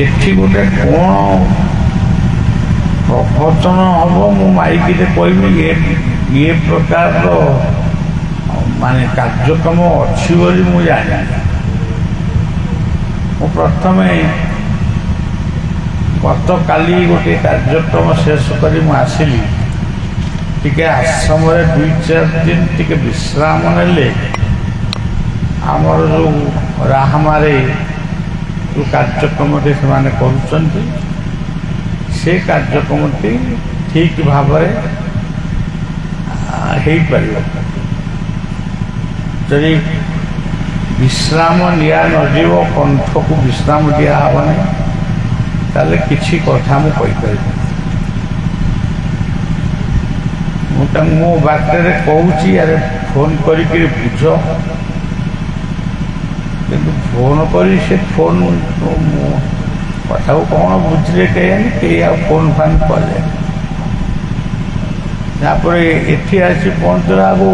ଏଠି ଗୋଟେ କ'ଣ ପ୍ରବଚନ ହେବ ମୁଁ ମାଇକିରେ କହିବି ଏ ପ୍ରକାରର ମାନେ କାର୍ଯ୍ୟକ୍ରମ ଅଛି ବୋଲି ମୁଁ ଜାଣିନି। ମୁଁ ପ୍ରଥମେ ଗତକାଲି ଗୋଟିଏ କାର୍ଯ୍ୟକ୍ରମ ଶେଷ କରି ମୁଁ ଆସିଲି। ଟିକେ ଆଶ୍ରମରେ 2-4 ଦିନ ଟିକେ ବିଶ୍ରାମ ନେଲେ ଆମର ଯେଉଁ ରାହାମାରେ ଯେଉଁ କାର୍ଯ୍ୟକ୍ରମଟି ସେମାନେ କରୁଛନ୍ତି ସେ କାର୍ଯ୍ୟକ୍ରମଟି ଠିକ୍ ଭାବରେ ହେଇପାରିବ। ଯଦି ବିଶ୍ରାମ ନିଆନଯିବ, କଣ୍ଠକୁ ବିଶ୍ରାମ ଦିଆହେବ ନାହିଁ, ତାହେଲେ କିଛି କଥା ମୁଁ କହିପାରିବି। ମୁଁ ତାଙ୍କୁ ମୋ ବାଟରେ କହୁଛି ଆରେ ଫୋନ୍ କରିକି ବୁଝ, କିନ୍ତୁ ଫୋନ୍ କରି ସେ ଫୋନ୍ କଥାକୁ କ'ଣ ବୁଝିଲେ କେହି ଆଉ ଫୋନ୍ ଫାନ୍ କଲେ। ତାପରେ ଏଠି ଆସି ପହଞ୍ଚିଲା ବେଳକୁ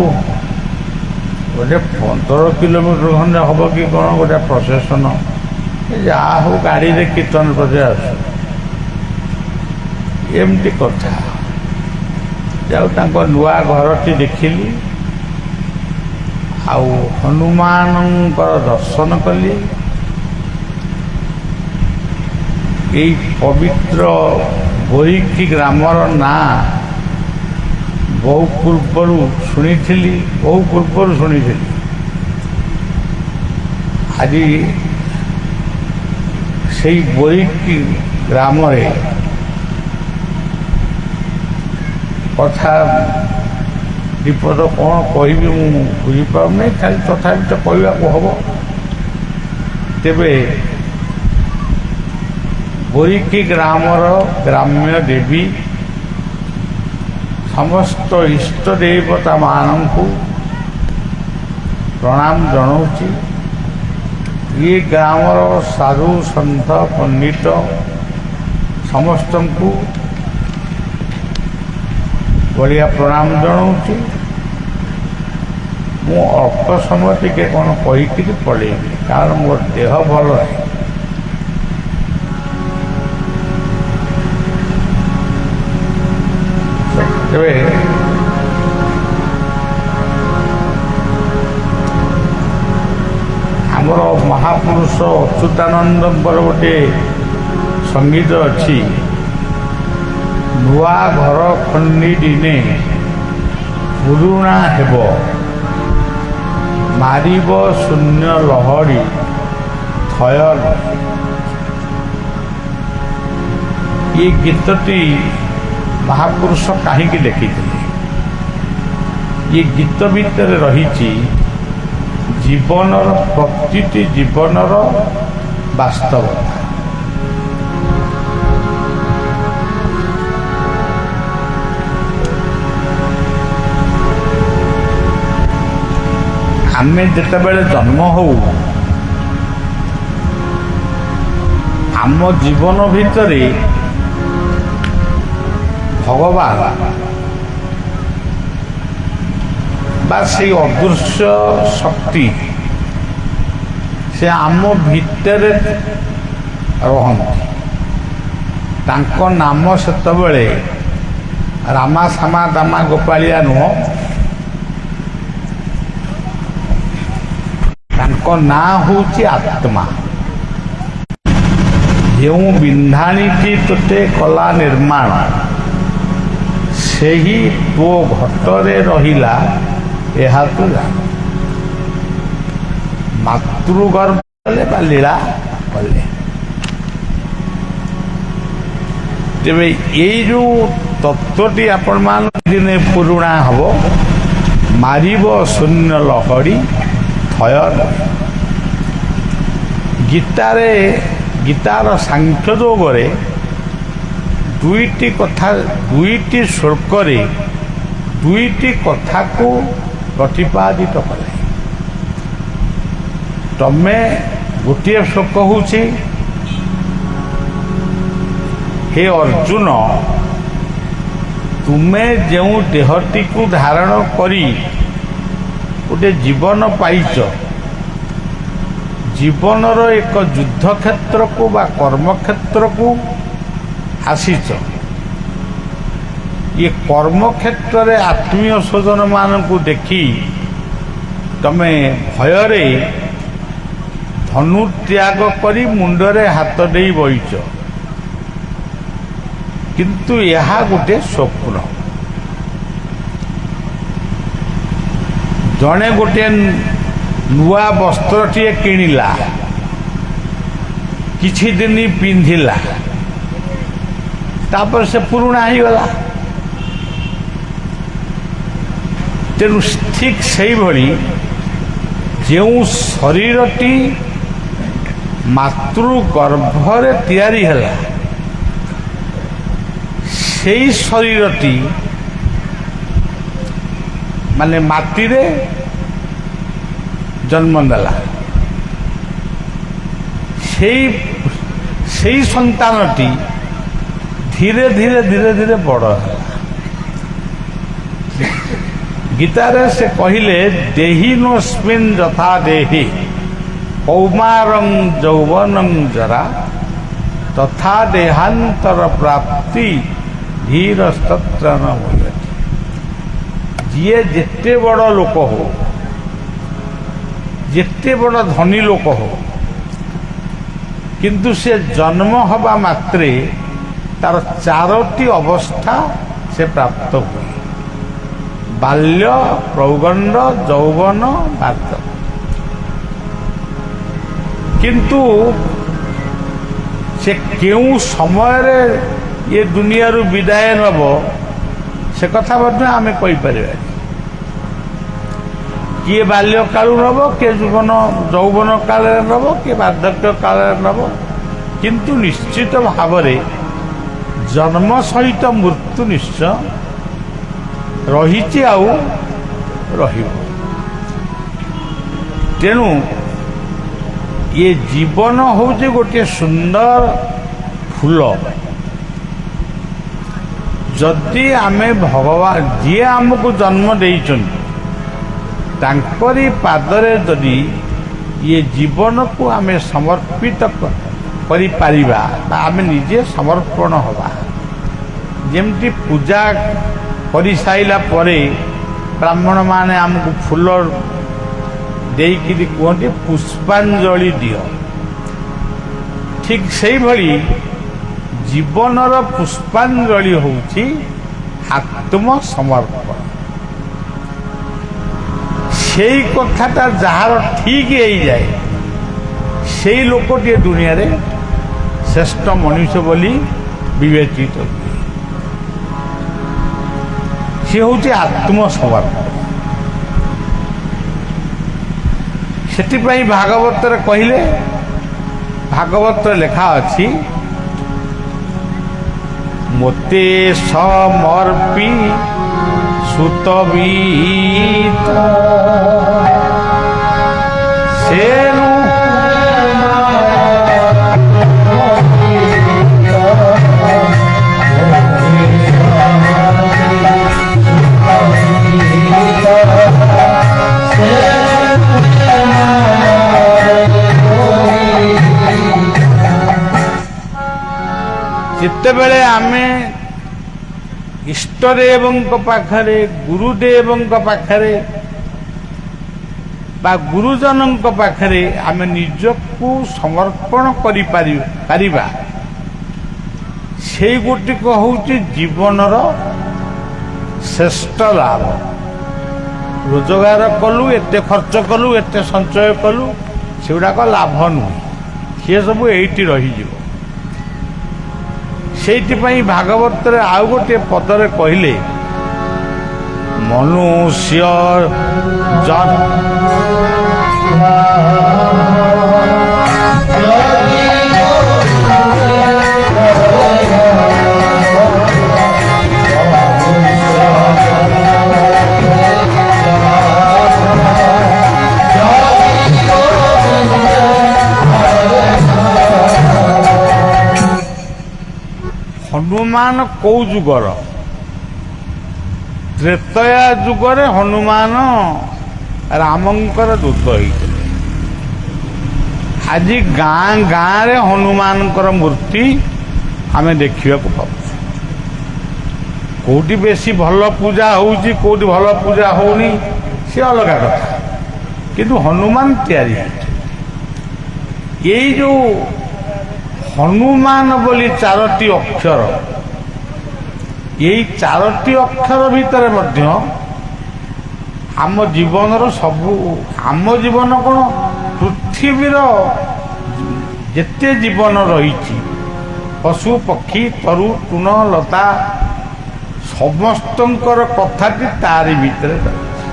ଗୋଟେ 15 କିଲୋମିଟର ଖଣ୍ଡେ ହେବ କି କ'ଣ ଗୋଟେ ପ୍ରସେସନ୍, ଯାହା ହଉ ଗାଡ଼ିରେ କୀର୍ତ୍ତନ ପ୍ରତି ଆସୁ, ଏମିତି କଥା। ଯାଉ ତାଙ୍କ ନୂଆ ଘରଟି ଦେଖିଲି, ଆଉ ହନୁମାନଙ୍କର ଦର୍ଶନ କଲି। ଏଇ ପବିତ୍ର ବୋରିକି ଗ୍ରାମର ନାଁ ବହୁ ପୂର୍ବରୁ ଶୁଣିଥିଲି। ଆଜି ସେଇ ବୋରିକି ଗ୍ରାମରେ କଥା ବିପଦ କ'ଣ କହିବି ମୁଁ ବୁଝିପାରୁନି, ଖାଲି ତଥାପି ତ କହିବାକୁ ହେବ। ତେବେ ବୋରିକି ଗ୍ରାମର ଗ୍ରାମ୍ୟ ଦେବୀ ସମସ୍ତ ଇଷ୍ଟ ଦେବତାମାନଙ୍କୁ ପ୍ରଣାମ ଜଣାଉଛି। ଏ ଗ୍ରାମର ସାଧୁ ସନ୍ଥ ପଣ୍ଡିତ ସମସ୍ତଙ୍କୁ ବଢ଼ିଆ ପ୍ରଣାମ ଜଣାଉଛି। ମୁଁ ଅଳ୍ପ ସମୟ ଟିକେ କ'ଣ କହିକିରି ପଳେଇବି, କାରଣ ମୋର ଦେହ ଭଲ ନାହିଁ। ତେବେ ଆମର ମହାପୁରୁଷ ଅଚ୍ୟୁତାନନ୍ଦଙ୍କର ଗୋଟିଏ ସଙ୍ଗୀତ ଅଛି, ନୂଆ ଘର ଖଣ୍ଡି ଦିନେ ପୁରୁଣା ହେବ, ମାରିବ ଶୂନ୍ୟ ଲହଡ଼ି ଥୟ। ଏ ଗୀତଟି ମହାପୁରୁଷ କାହିଁକି ଲେଖିଥିଲେ? ଏ ଗୀତ ଭିତରେ ରହିଛି ଜୀବନର ପ୍ରତିଟି ଜୀବନର ବାସ୍ତବତା। ଆମେ ଯେତେବେଳେ ଜନ୍ମ ହଉ, ଆମ ଜୀବନ ଭିତରେ ଭଗବାନ ବା ସେଇ ଅଦୃଶ୍ୟ ଶକ୍ତି ସେ ଆମ ଭିତରେ ରହନ୍ତି। ତାଙ୍କ ନାମ ସେତେବେଳେ ରାମା ସାମା ଦାମା ଗୋପାଳିଆ ନୁହଁ, ତାଙ୍କ ନାଁ ହେଉଛି ଆତ୍ମା। ଯେଉଁ ବିନ୍ଧାଣିଟି ତୋତେ କଲା ନିର୍ମାଣ, ସେହି ତୋ ଘଟରେ ରହିଲା ଏହା ତୁ ଜାଣ। ମାତୃଗର୍ଭ କଲେ ବା ଲୀଳା କଲେ। ତେବେ ଏଇ ଯେଉଁ ତତ୍ତ୍ୱଟି ଆପଣମାନଙ୍କ ଦିନେ ପୁରୁଣା ହେବ, ମାରିବ ଶୂନ୍ୟ ଲହଡ଼ି ଥୟ। ଗୀତାର ସାଂଖ୍ୟ ଯୋଗରେ ଦୁଇଟି ଶ୍ଳୋକରେ ଦୁଇଟି କଥାକୁ ପ୍ରତିପାଦିତ କଲେ। ତମେ ଗୋଟିଏ ଶ୍ଳୋକ ହେଉଛି, ହେ ଅର୍ଜୁନ, ତୁମେ ଯେଉଁ ଦେହଟିକୁ ଧାରଣ କରି ଗୋଟେ ଜୀବନ ପାଇଛ, ଜୀବନର ଏକ ଯୁଦ୍ଧ କ୍ଷେତ୍ରକୁ ବା କର୍ମକ୍ଷେତ୍ରକୁ ଆସିଛ। ଇଏ କର୍ମକ୍ଷେତ୍ରରେ ଆତ୍ମୀୟ ସ୍ୱଜନମାନଙ୍କୁ ଦେଖି ତମେ ଭୟରେ ଧନୁ ତ୍ୟାଗ କରି ମୁଣ୍ଡରେ ହାତ ଦେଇ ବଇଛ, କିନ୍ତୁ ଏହା ଗୋଟେ ସ୍ୱପ୍ନ। ଜଣେ ଗୋଟିଏ ନୂଆ ବସ୍ତ୍ରଟିଏ କିଣିଲା, କିଛି ଦିନ ପିନ୍ଧିଲା, ତାପରେ ସେ ପୁରୁଣା ହେଇଗଲା। ତେଣୁ ଠିକ୍ ସେଇଭଳି ଯେଉଁ ଶରୀରଟି ମାତୃ ଗର୍ଭରେ ତିଆରି ହେଲା, ସେଇ ଶରୀରଟି ମାନେ ମାଟିରେ ଜନ୍ମ ନେଲା। ସେଇ ସନ୍ତାନଟି ଧୀରେ ଧୀରେ ଧୀରେ ଧୀରେ ବଡ଼ ହେଲା। ଗୀତାରେ ସେ କହିଲେ ଦେହିନୋସ୍ମିନ୍ ଯଥା ଦେହି କୌମାରଂ ଯୌବନଂ ଜରା ତଥା ଦେହାନ୍ତର ପ୍ରାପ୍ତି ଧୀରସ୍ତତ୍ର ନ ମୁହ୍ୟତି। ଯିଏ ଯେତେ ବଡ଼ ଲୋକ ହଉ, ଯେତେ ବଡ଼ ଧନୀ ଲୋକ ହଉ, କିନ୍ତୁ ସେ ଜନ୍ମ ହେବା ମାତ୍ରେ ତାର 4ଟି ଅବସ୍ଥା ସେ ପ୍ରାପ୍ତ ହୁଏ: ବାଲ୍ୟ, ପ୍ରୌଗଣ୍ଡ, ଯୌବନ, ବାର୍ଦ୍ଧକ୍ୟ। କିନ୍ତୁ ସେ କେଉଁ ସମୟରେ ଏ ଦୁନିଆରୁ ବିଦାୟ ନେବ ସେ କଥା ମଧ୍ୟ ଆମେ କହିପାରିବା। କିଏ ବାଲ୍ୟକାଳୁ ନେବ, କିଏ ଯୌବନ କାଳରେ ନେବ, କିଏ ବାର୍ଦ୍ଧକ୍ୟ କାଳରେ ନେବ, କିନ୍ତୁ ନିଶ୍ଚିତ ଭାବରେ ଜନ୍ମ ସହିତ ମୃତ୍ୟୁ ନିଶ୍ଚୟ ରହିଛି ଆଉ ରହିବ। ତେଣୁ ଏ ଜୀବନ ହେଉଛି ଗୋଟିଏ ସୁନ୍ଦର ଫୁଲ। ଯଦି ଆମେ ଭଗବାନ ଯିଏ ଆମକୁ ଜନ୍ମ ଦେଇଛନ୍ତି ତାଙ୍କରି ପାଦରେ ଯଦି ଇଏ ଜୀବନକୁ ଆମେ ସମର୍ପିତ କରିପାରିବା, ବା ଆମେ ନିଜେ ସମର୍ପଣ ହେବା। ଯେମିତି ପୂଜା କରିସାରିଲା ପରେ ବ୍ରାହ୍ମଣମାନେ ଆମକୁ ଫୁଲ ଦେଇକିରି କୁହନ୍ତି ପୁଷ୍ପାଞ୍ଜଳି ଦିଅ, ଠିକ୍ ସେଇଭଳି ଜୀବନର ପୁଷ୍ପାଞ୍ଜଳି ହେଉଛି ଆତ୍ମସମର୍ପଣ। ସେଇ କଥାଟା ଯାହାର ଠିକ୍ ହେଇଯାଏ ସେଇ ଲୋକଟିଏ ଦୁନିଆରେ ଶ୍ରେଷ୍ଠ ମଣିଷ ବୋଲି ବିବେଚିତ ହୁଏ। ସେ ହେଉଛି ଆତ୍ମସମର୍ପଣ। ସେଥିପାଇଁ ଭାଗବତରେ କହିଲେ, ଭାଗବତରେ ଲେଖା ଅଛି ମୋତେ ସମର୍ପି ସୁତବୀତ ସେନୁ ଯେତେବେଳେ ଆମେ ଇଷ୍ଟଦେବଙ୍କ ପାଖରେ, ଗୁରୁଦେବଙ୍କ ପାଖରେ ବା ଗୁରୁଜନଙ୍କ ପାଖରେ ଆମେ ନିଜକୁ ସମର୍ପଣ କରିପାରିବା, ସେଇ ଗୋଟିକ ହେଉଛି ଜୀବନର ଶ୍ରେଷ୍ଠ ଲାଭ। ରୋଜଗାର କଲୁ, ଏତେ ଖର୍ଚ୍ଚ କଲୁ, ଏତେ ସଞ୍ଚୟ କଲୁ, ସେଗୁଡ଼ାକ ଲାଭ ନୁହେଁ, ସିଏ ସବୁ ଏଇଠି ରହିଯିବ। ସେଇଥିପାଇଁ ଭାଗବତରେ ଆଉ ଗୋଟିଏ ପଦରେ କହିଲେ ମନୁଷ୍ୟ ହନୁମାନ କୋଉ ଯୁଗର? ତ୍ରେତୟା ଯୁଗରେ ହନୁମାନ ରାମଙ୍କର ଦୂତ ହେଇଥିଲେ। ଆଜି ଗାଁ ଗାଁରେ ହନୁମାନଙ୍କର ମୂର୍ତ୍ତି ଆମେ ଦେଖିବାକୁ ପାଉଛୁ। କୋଉଠି ବେଶୀ ଭଲ ପୂଜା ହଉଛି, କୋଉଠି ଭଲ ପୂଜା ହଉନି, ସେ ଅଲଗା କଥା, କିନ୍ତୁ ହନୁମାନ ତିଆରି ହେଇଛି। ଏଇ ଯୋଉ ହନୁମାନ ବୋଲି 4ଟି ଅକ୍ଷର, ଏଇ 4ଟି ଅକ୍ଷର ଭିତରେ ମଧ୍ୟ ଆମ ଜୀବନର ସବୁ, ଆମ ଜୀବନ କ'ଣ, ପୃଥିବୀର ଯେତେ ଜୀବନ ରହିଛି, ପଶୁ ପକ୍ଷୀ ତରୁ ତୃଣ ଲତା, ସମସ୍ତଙ୍କର କଥାଟି ତାରି ଭିତରେ ରହିଛି।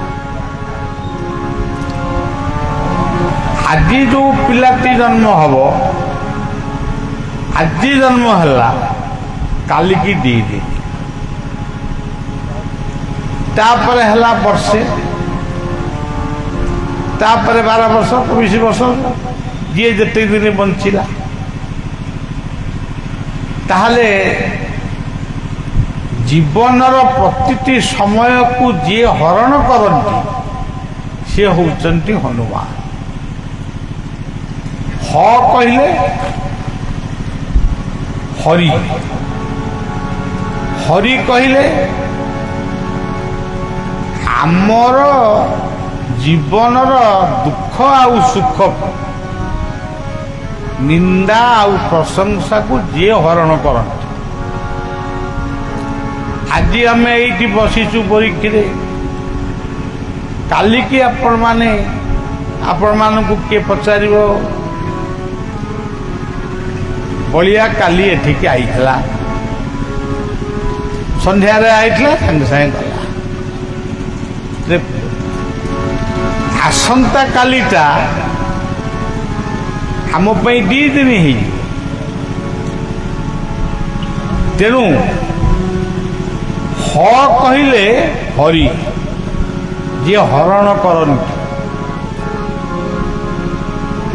ଆଜି ଯୋଉ ପିଲାଟି ଜନ୍ମ ହବ, ଆଜି ଜନ୍ମ ହେଲା, କାଲିକି ଦେଇଦିଏ, ତାପରେ ହେଲା ବର୍ଷେ, ତାପରେ 12 ବର୍ଷ 20 ବର୍ଷ, ଯିଏ ଯେତେ ଦିନ ବଞ୍ଚିଲା। ତାହେଲେ ଜୀବନର ପ୍ରତିଟି ସମୟକୁ ଯିଏ ହରଣ କରନ୍ତି ସିଏ ହେଉଛନ୍ତି ହନୁମାନ। ହ କହିଲେ ହରି, ହରି କହିଲେ ଆମର ଜୀବନର ଦୁଃଖ ଆଉ ସୁଖ, ନିନ୍ଦା ଆଉ ପ୍ରଶଂସାକୁ ଯିଏ ହରଣ କରନ୍ତି। ଆଜି ଆମେ ଏଇଠି ବସିଛୁ ପରୀକ୍ଷାରେ, କାଲିକି ଆପଣମାନଙ୍କୁ କିଏ ପଚାରିବ, ବଳିଆ କାଲି ଏଠିକି ଆଇଥିଲା, ସନ୍ଧ୍ୟାରେ ଆଇଥିଲା, ସାଙ୍ଗେ ସାଙ୍ଗେ ଗଲା। ଆସନ୍ତା କାଲିଟା ଆମ ପାଇଁ 2 ଦିନ ହେଇଯିବ। ତେଣୁ ହ କହିଲେ ହରି, ଯିଏ ହରଣ କରନ୍ତି,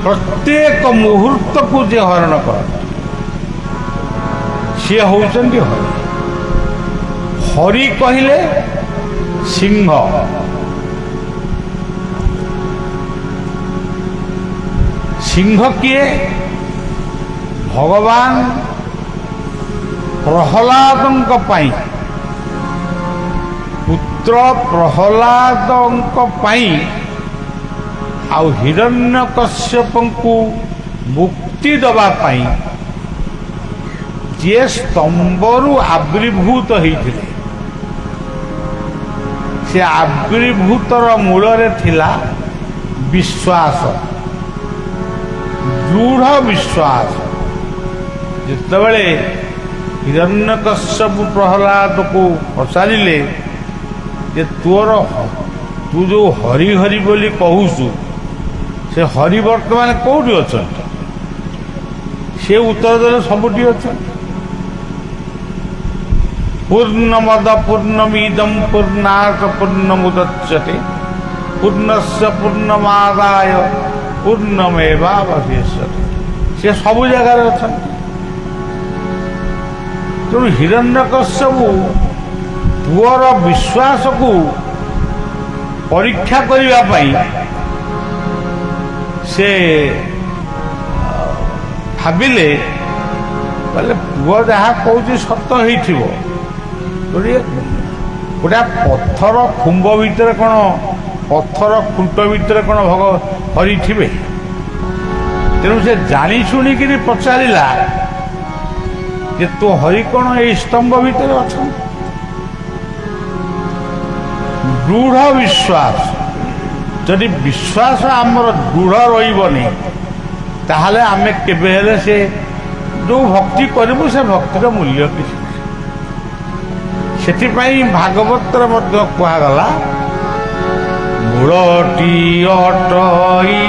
ପ୍ରତ୍ୟେକ ମୁହୂର୍ତ୍ତକୁ ଯିଏ ହରଣ କରନ୍ତି, ସିଏ ହେଉଛନ୍ତି ହରି। ହରି କହିଲେ ସିଂହ, ସିଂହ କିଏ? ଭଗବାନ ପ୍ରହ୍ଲାଦଙ୍କ ପାଇଁ, ପୁତ୍ର ପ୍ରହ୍ଲାଦଙ୍କ ପାଇଁ ଆଉ ହିରଣ୍ୟକଶ୍ୟପଙ୍କୁ ମୁକ୍ତି ଦେବା ପାଇଁ ଯିଏ ସ୍ତମ୍ଭରୁ ଆବିର୍ଭୂତ ହେଇଥିଲେ, ସେ ଆବିର୍ଭୂତର ମୂଳରେ ଥିଲା ବିଶ୍ୱାସ, ଦୃଢ଼ ବିଶ୍ୱାସ। ଯେତେବେଳେ ହିରଣ୍ୟକଶ୍ୟପ ପ୍ରହ୍ଲାଦକୁ ପଚାରିଲେ ଯେ ତୁ ଯୋଉ ହରି ହରି ବୋଲି କହୁଛୁ, ସେ ହରି ବର୍ତ୍ତମାନ କୋଉଠି ଅଛନ୍ତି? ସେ ଉତ୍ତର ଦେଲେ ସବୁଠି ଅଛନ୍ତି। ପୂର୍ଣ୍ଣମଦ ପୂର୍ଣ୍ଣମିଦଂ ପୂର୍ଣ୍ଣାତ ପୂର୍ଣ୍ଣମୁଦଚ୍ୟତେ ପୂର୍ଣ୍ଣସ୍ୟ ପୂର୍ଣ୍ଣମାଦାୟ ପୂର୍ଣ୍ଣମେବାବଶିଷ୍ୟତେ। ସେ ସବୁ ଜାଗାରେ ଅଛନ୍ତି। ତେଣୁ ହିରଣ୍ୟକଶ୍ୟପ ପୁଅର ବିଶ୍ୱାସକୁ ପରୀକ୍ଷା କରିବା ପାଇଁ ସେ ଭାବିଲେ, କହିଲେ ପୁଅ ଯାହା କହୁଛି ସତ ହେଇଥିବ, ଗୋଟା ପଥର ଖୁମ୍ବ ଭିତରେ କ'ଣ, ପଥର ଖୁଣ୍ଟ ଭିତରେ କ'ଣ ହରି ଥିବେ? ତେଣୁ ସେ ଜାଣି ଶୁଣିକିରି ପଚାରିଲା ଯେ ତୁ ହରି କ'ଣ ଏଇ ସ୍ତମ୍ଭ ଭିତରେ ଅଛନ୍ତି? ଦୃଢ଼ ବିଶ୍ୱାସ। ଯଦି ବିଶ୍ୱାସ ଆମର ଦୃଢ଼ ରହିବନି, ତାହେଲେ ଆମେ କେବେ ହେଲେ ସେ ଯେଉଁ ଭକ୍ତି କରିବୁ, ସେ ଭକ୍ତିର ମୂଲ୍ୟ କିଛି। ସେଥିପାଇଁ ଭାଗବତରେ ମଧ୍ୟ କୁହାଗଲା, ମୂଳଟି ଅଟଇ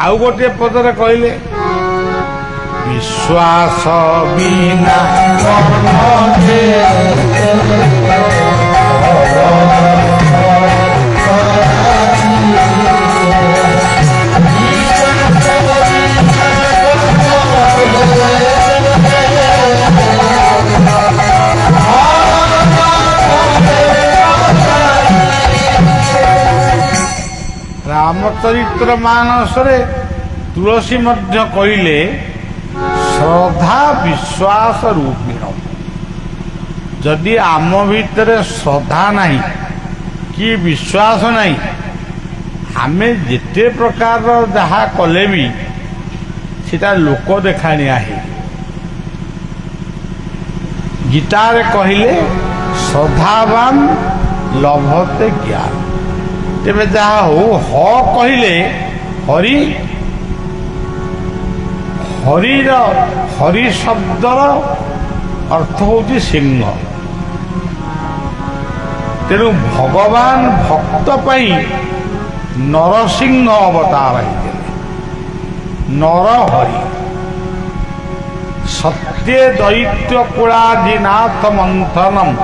ଆଉ ଗୋଟିଏ ପଦରେ କହିଲେ, ବିଶ୍ୱାସ ବିନା ରାମଚରିତ୍ର ମାନସରେ ତୁଳସୀ ମଧ୍ୟ କହିଲେ ଶ୍ରଦ୍ଧା ବିଶ୍ୱାସ ରୂପିଣ। ଯଦି ଆମ ଭିତରେ ଶ୍ରଦ୍ଧା ନାହିଁ କି ବିଶ୍ୱାସ ନାହିଁ, ଆମେ ଯେତେ ପ୍ରକାରର ଯାହା କଲେ ବି ସେଟା ଲୋକ ଦେଖାଣିଆ ହେଇ। ଗୀତାରେ କହିଲେ ଶ୍ରଦ୍ଧାବାନ ଲଭତେ ଜ୍ଞାନ। ତେବେ ଯାହା ହଉ କହିଲେ ହରି ଶବ୍ଦର ଅର୍ଥ ହେଉଛି ସିଂହ। ତେଣୁ ଭଗବାନ ଭକ୍ତ ପାଇଁ ନରସିଂହ ଅବତାର ହେଇଥିଲେ। ନରହରି ସତ୍ୟ ଦୈତ୍ୟ କୁଳାଦିନାଥ ମନ୍ଥନମ୍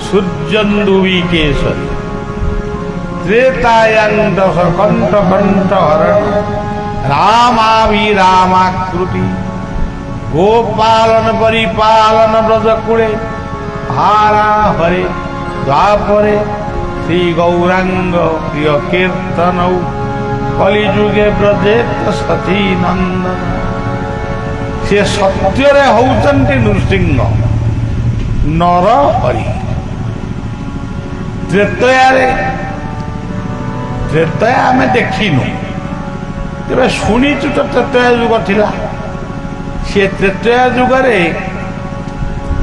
ସୂର୍ଯ୍ୟନ୍ଦୁବି କେଶରୀ ତ୍ରେତାୟାଂ ଦଶ କଣ୍ଠ କଣ୍ଠ ହରଣ ରାମାଭିରାମାକୃତି ଗୋପାଳନ ପରିପାଳନ ବ୍ରଜକୁଳେ ଭାରା ହରେ ଦ୍ୱାପରେ ଶ୍ରୀ ଗୌରାଙ୍ଗ ପ୍ରିୟ କୀର୍ତ୍ତନ କଳିଯୁଗେ ବ୍ରଜେତ ସତୀ ନନ୍ଦନ। ସେ ସତ୍ୟରେ ହଉଛନ୍ତି ନୃସିଂହ ନର ହରି। ତ୍ରେତୟା ଆମେ ଦେଖିନୁ, ତେବେ ଶୁଣିଛୁ ତ ତ୍ରେତୟା ଯୁଗ ଥିଲା। ସେ ତ୍ରେତୟା ଯୁଗରେ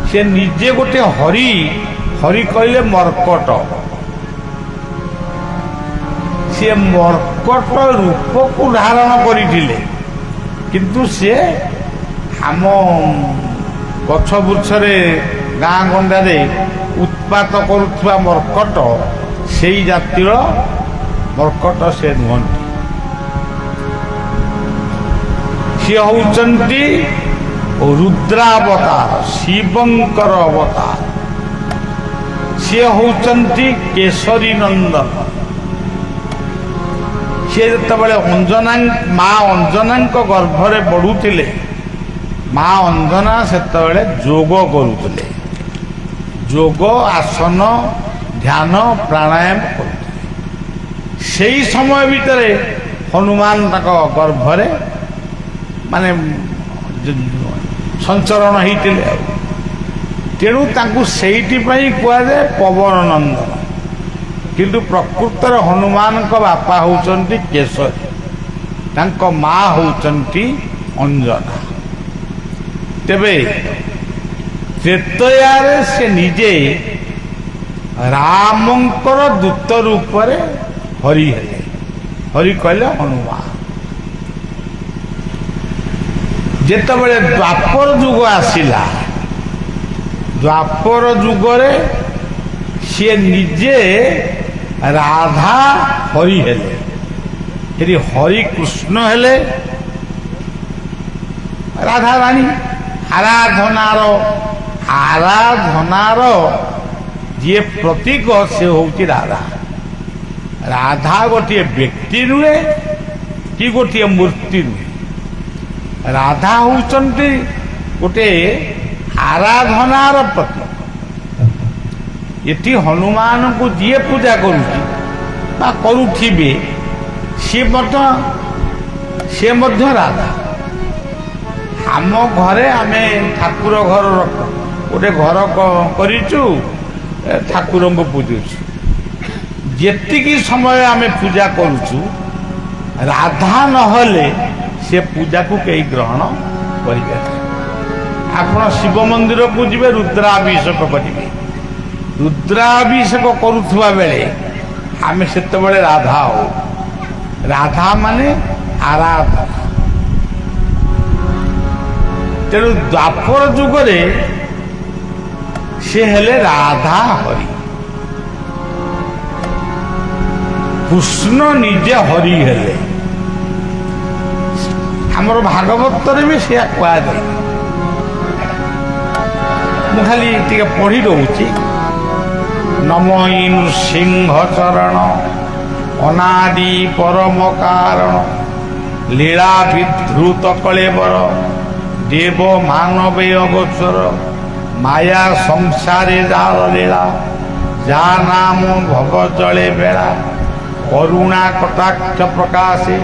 ସେ ନିଜେ ଗୋଟେ ହରି କହିଲେ ମର୍କଟ। ସେ ମର୍କଟ ରୂପକୁ ଧାରଣ କରିଥିଲେ, କିନ୍ତୁ ସେ ଆମ ଗଛ ବୃକ୍ଷରେ ଗାଁ ଗଣ୍ଡାରେ ଉତ୍ପାତ କରୁଥିବା ମର୍କଟ, ସେଇ ଜାତିର ମର୍କଟ ସେ ନୁହନ୍ତି। ସିଏ ହଉଛନ୍ତି ରୁଦ୍ରାବତାର, ଶିବଙ୍କର ଅବତାର। ସିଏ ହଉଛନ୍ତି କେଶରୀ ନନ୍ଦନ। ସିଏ ଯେତେବେଳେ ମା ଅଞ୍ଜନାଙ୍କ ଗର୍ଭରେ ବଢୁଥିଲେ, ମା ଅଞ୍ଜନା ସେତେବେଳେ ଯୋଗ କରୁଥିଲେ। ଯୋଗ, ଆସନ, ଧ୍ୟାନ, ପ୍ରାଣାୟାମ କରୁଥିଲେ। ସେଇ ସମୟ ଭିତରେ ହନୁମାନ ତାଙ୍କ ଗର୍ଭରେ ମାନେ ସଞ୍ଚରଣ ହେଇଥିଲେ। ତେଣୁ ତାଙ୍କୁ ସେଇଥିପାଇଁ କୁହାଯାଏ ପବନ ନନ୍ଦନ। କିନ୍ତୁ ପ୍ରକୃତରେ ହନୁମାନଙ୍କ ବାପା ହେଉଛନ୍ତି କେଶରୀ, ତାଙ୍କ ମା ହେଉଛନ୍ତି ଅଞ୍ଜନା। ତେବେ ତ୍ରେତୟାରେ ସେ ନିଜେ ରାମଙ୍କର ଦୂତ ରୂପରେ ହରି ହେଲେ। ହରି କହିଲେ ହନୁମାନ। ଯେତେବେଳେ ଦ୍ୱାପର ଯୁଗ ଆସିଲା, ଦ୍ୱାପର ଯୁଗରେ ସିଏ ନିଜେ ରାଧା ହରି ହେଲେ। ସେଠି ହରି କୃଷ୍ଣ ହେଲେ। ରାଧା ରାଣୀ ଆରାଧନାର ଯିଏ ପ୍ରତୀକ ସେ ହଉଛି ରାଧା। ରାଧା ଗୋଟିଏ ବ୍ୟକ୍ତି ନୁହେଁ କି ଗୋଟିଏ ମୂର୍ତ୍ତି ନୁହେଁ। ରାଧା ହଉଛନ୍ତି ଗୋଟେ ଆରାଧନାର ପ୍ରତୀକ। ଏଠି ହନୁମାନଙ୍କୁ ଯିଏ ପୂଜା କରୁଛି ବା କରୁଥିବେ, ସିଏ ମଧ୍ୟ ରାଧା। ଆମ ଘରେ ଆମେ ଠାକୁର ଘର ଗୋଟେ ଘର କରିଛୁ, ଠାକୁରଙ୍କୁ ପୂଜୁଛୁ। ଯେତିକି ସମୟ ଆମେ ପୂଜା କରୁଛୁ, ରାଧା ନହେଲେ ସେ ପୂଜାକୁ କେହି ଗ୍ରହଣ କରିପାରିବେ। ଆପଣ ଶିବ ମନ୍ଦିରକୁ ଯିବେ, ରୁଦ୍ରାଭିଷେକ କରିବେ। ରୁଦ୍ରାଭିଷେକ କରୁଥିବା ବେଳେ ଆମେ ସେତେବେଳେ ରାଧା ହଉ। ରାଧା ମାନେ ଆରାଧନା। ତେଣୁ ଦ୍ୱାପର ଯୁଗରେ ସେ ହେଲେ ରାଧା ହରି। କୃଷ୍ଣ ନିଜେ ହରି ହେଲେ। ଆମର ଭାଗବତରେ ବି ସେୟା କୁହାଯାଏ। ମୁଁ ଖାଲି ଟିକେ ପଢି ଦଉଛି। ନମୋ ନୃସିଂହ ଚରଣ ଅନାଦି ପରମ କାରଣ ଲୀଳା ବିଧୃତ କଳେବର ଦେବ ମାନବେ ଅଗୋଚର ମାୟା ସଂସାରେ ଯାର ଲୀଳା ଯା ନାମ ଭବ ଜଳେ ବେଳା କରୁଣା କଟାକ୍ଷ ପ୍ରକାଶେ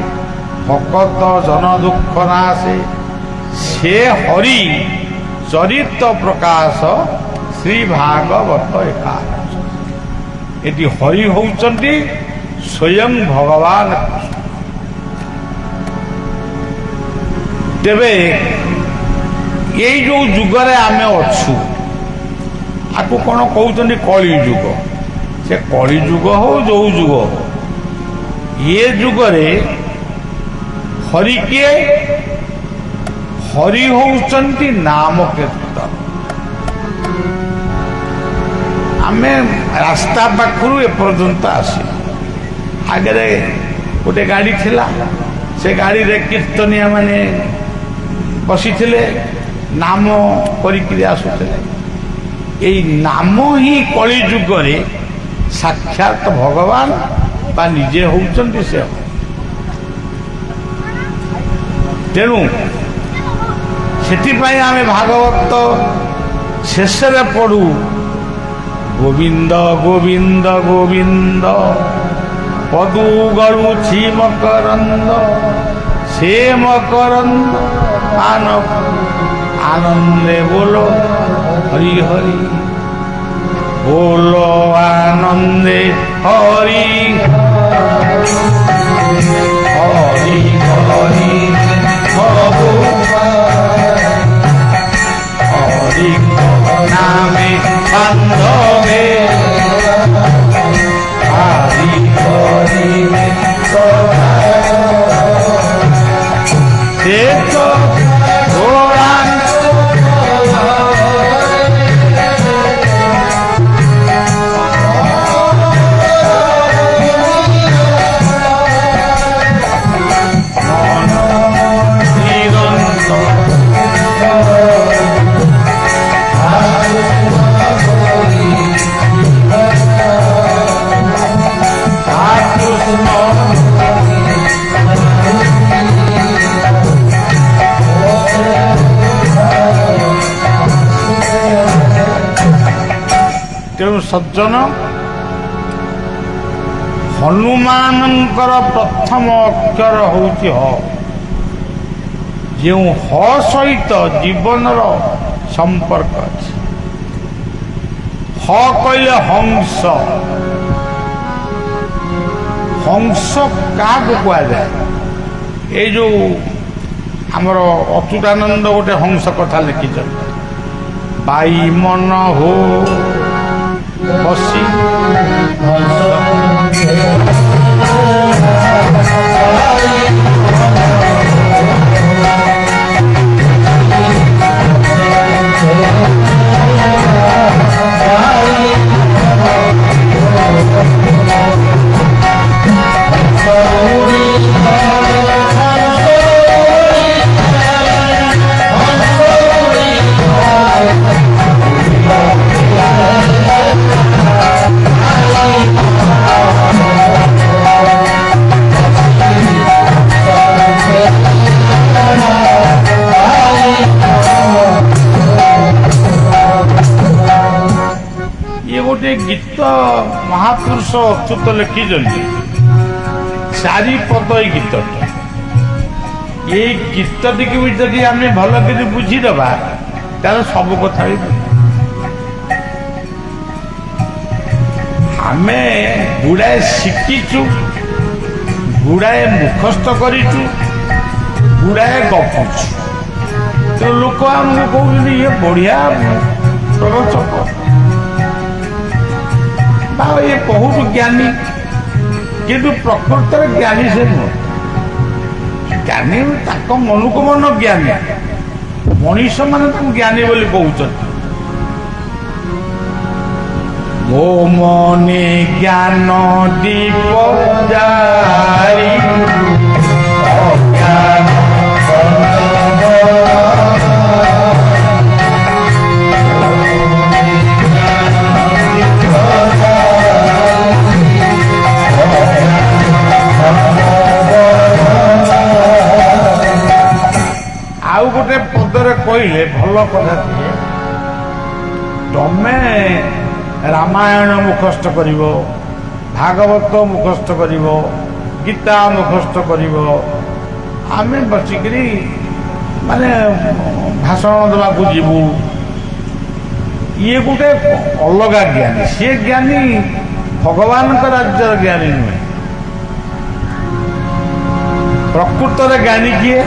ଭକତ ଜନ ଦୁଃଖ ନାଶେ ସେ ହରି ଚରିତ ପ୍ରକାଶ ଶ୍ରୀ ଭାଗବତ ଏକାଦଶ। ଏଠି ହରି ହଉଛନ୍ତି ସ୍ୱୟଂ ଭଗବାନ କୃଷ୍ଣ। ତେବେ ଏଇ ଯୋଉ ଯୁଗରେ ଆମେ ଅଛୁ ଆକୁ କ'ଣ କହୁଛନ୍ତି କଳି ଯୁଗ। ସେ କଳି ଯୁଗ ହଉ ଯୋଉ ଯୁଗ ଏ ଯୁଗରେ ହରି କିଏ? ହରି ହଉଛନ୍ତି ନାମ କୀର୍ତ୍ତନ। ଆମେ ରାସ୍ତା ପାଖରୁ ଏପର୍ଯ୍ୟନ୍ତ ଆସିଲୁ। ଆଗରେ ଗୋଟେ ଗାଡ଼ି ଥିଲା, ସେ ଗାଡ଼ିରେ କୀର୍ତ୍ତନିଆ ମାନେ ବସିଥିଲେ, ନାମ କରିକିରି ଆସୁଥିଲେ। ଏଇ ନାମ ହିଁ କଳି ଯୁଗରେ ସାକ୍ଷାତ ଭଗବାନ ବା ନିଜେ ହଉଛନ୍ତି ସେ। ତେଣୁ ସେଥିପାଇଁ ଆମେ ଭାଗବତ ଶେଷରେ ପଢୁ ଗୋବିନ୍ଦ ଗୋବିନ୍ଦ ଗୋବିନ୍ଦ ପଦୁ ଗଳୁଛି ମକରନ୍ଦ ସେ ମକରନ୍ଦ ଆନନ୍ଦେ ବୋଲୋ হরি হরি बोलो आनंदे हरि हरि हरि प्रभु हरि नामे बांधवे हरि हरि से तो ତେଣୁ ସଜ୍ଜନ ହନୁମାନଙ୍କର ପ୍ରଥମ ଅକ୍ଷର ହେଉଛି ହ। ଯେଉଁ ହ ସହିତ ଜୀବନର ସମ୍ପର୍କ ଅଛି। ହ କହିଲେ ହଂସ। ହଂସ କାହାକୁ କୁହାଯାଏ? ଏଇ ଯୋଉ ଆମର ଅଚ୍ୟୁତାନନ୍ଦ ଗୋଟେ ହଂସ କଥା ଲେଖିଛନ୍ତି। ବାଇ ମନ ହୋ ବସି ଗୀତ ମହାପୁରୁଷ ଅଚ୍ୟୁତ ଲେଖିଛନ୍ତି। ଚାରିପଦ ଏଇ ଗୀତଟା। ଏଇ ଗୀତଟିକୁ ବି ଯଦି ଆମେ ଭଲ କରି ବୁଝିଦେବା ତାହେଲେ ସବୁ କଥା ବି ଆମେ ଗୁଡ଼ାଏ ଶିଖିଛୁ, ଗୁଡ଼ାଏ ମୁଖସ୍ଥ କରିଛୁ, ଗୁଡ଼ାଏ ଗପୁଛୁ। ତେଣୁ ଲୋକ ଆମକୁ କହୁଛନ୍ତି ଇଏ ବଢ଼ିଆ ପ୍ରବଚକ, ଇଏ ବହୁତ ଜ୍ଞାନୀ, କିନ୍ତୁ ପ୍ରକୃତରେ ଜ୍ଞାନୀ ସେ ନୁହଁ। ଜ୍ଞାନୀ ତାଙ୍କ ମନକୁ ମନ ଜ୍ଞାନୀ, ମଣିଷ ମାନେ ତାଙ୍କୁ ଜ୍ଞାନୀ ବୋଲି କହୁଛନ୍ତି। ମୋ ମନେ ଜ୍ଞାନ ଦୀପ ଜାରି ଅଜ୍ଞାନ ଆଉ ଗୋଟେ ପଦରେ କହିଲେ ଭଲ କଥା ଦିଏ। ତମେ ରାମାୟଣ ମୁଖସ୍ଥ କରିବ, ଭାଗବତ ମୁଖସ୍ଥ କରିବ, ଗୀତା ମୁଖସ୍ଥ କରିବ, ଆମେ ବସିକିରି ମାନେ ଭାଷଣ ଦେବାକୁ ଯିବୁ। ଇଏ ଗୋଟେ ଅଲଗା ଜ୍ଞାନୀ, ସିଏ ଜ୍ଞାନୀ ଭଗବାନଙ୍କ ରାଜ୍ୟର ଜ୍ଞାନୀ ନୁହେଁ। ପ୍ରକୃତରେ ଜ୍ଞାନୀ କିଏ?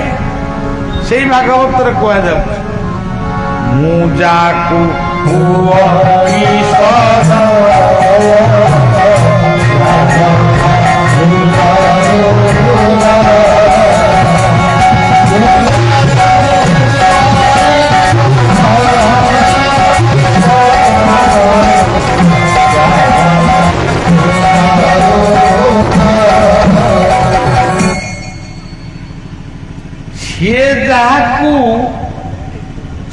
ସେଇ ଭାଗବତରେ କୁହାଯାଉଛି, ମୁଁ ଯାକୁ ସିଏ ଯାହାକୁ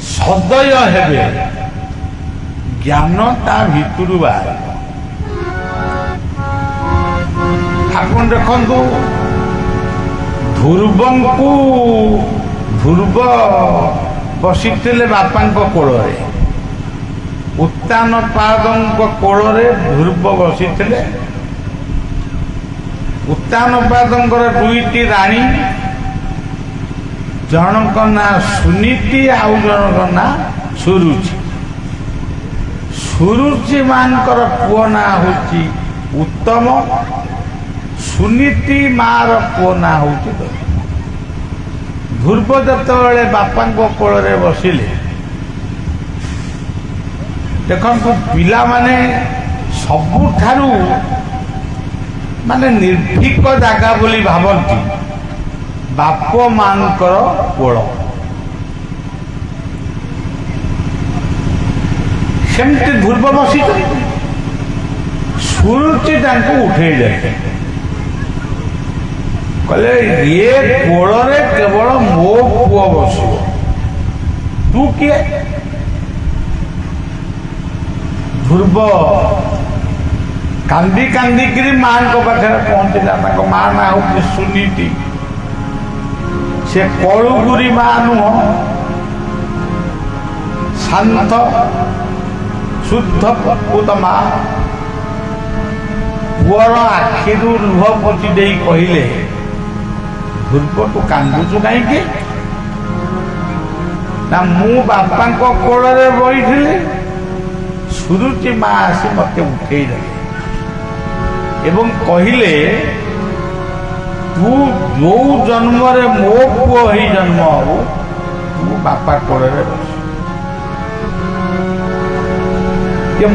ସଦୟ ହେବେ, ଜ୍ଞାନ ତା ଭିତରୁ ବାହାରିବ। ଆପଣ ଦେଖନ୍ତୁ, ଧ୍ରୁବ ବସିଥିଲେ ବାପାଙ୍କ କୋଳରେ, ଉତ୍ତାନପାଦଙ୍କ କୋଳରେ ଧ୍ରୁବ ବସିଥିଲେ। ଉତ୍ତାନପାଦଙ୍କର ଦୁଇଟି ରାଣୀ, ଜଣଙ୍କ ନାଁ ସୁନୀତି, ଆଉ ଜଣଙ୍କ ନାଁ ସୁରୁଚି। ସୁରୁଚି ମାଙ୍କର ପୁଅ ନାଁ ହଉଛି ଉତ୍ତମ, ସୁନୀତି ମାର ପୁଅ ନାଁ ହଉଛି ଧ୍ରୁବ। ଧ୍ରୁବ ଯେତେବେଳେ ବାପାଙ୍କ କୋଳରେ ବସିଲେ, ଦେଖନ୍ତୁ ପିଲାମାନେ ସବୁଠାରୁ ମାନେ ନିର୍ଭୀକ ଜାଗା ବୋଲି ଭାବନ୍ତି ବାପ ମାଙ୍କର କୋଳ। ସେମିତି ଧ୍ରୁବ ବସିଛନ୍ତି, ସୁରୁଚି ତାଙ୍କୁ ଉଠେଇ ଦେଲେ, କହିଲେ ଇଏ କୋଳରେ କେବଳ ମୋ ପୁଅ ବସିବ, ତୁ କିଏ? ଧ୍ରୁବ କାନ୍ଦି କାନ୍ଦିକିରି ମାଙ୍କ ପାଖରେ ପହଞ୍ଚିଲା। ତାଙ୍କ ମା ନାଁ ହଉଛି ସୁନୀତି। ସେ କଳୁଗୁରି ମା ନୁହଁ, ଶାନ୍ତ ଶୁଦ୍ଧ ପ୍ରକୃତ ମା। ପୁଅର ଆଖିରୁ ଲୁହ ପୋଛି ଦେଇ କହିଲେ, ଧ୍ରୁବ ତୁ କାନ୍ଦୁଛୁ କାହିଁକି? ନା ମୁଁ ବାପାଙ୍କ କୋଳରେ ବଇଥିଲି, ସୁରୁଚି ମା ଆସି ମତେ ଉଠେଇ ଦେଲେ ଏବଂ କହିଲେ ତୁ ଯୋଉ ଜନ୍ମରେ ମୋ ପୁଅ ହେଇ ଜନ୍ମ ହବୁ, ତୁ ବାପା କୋଳରେ ବସ।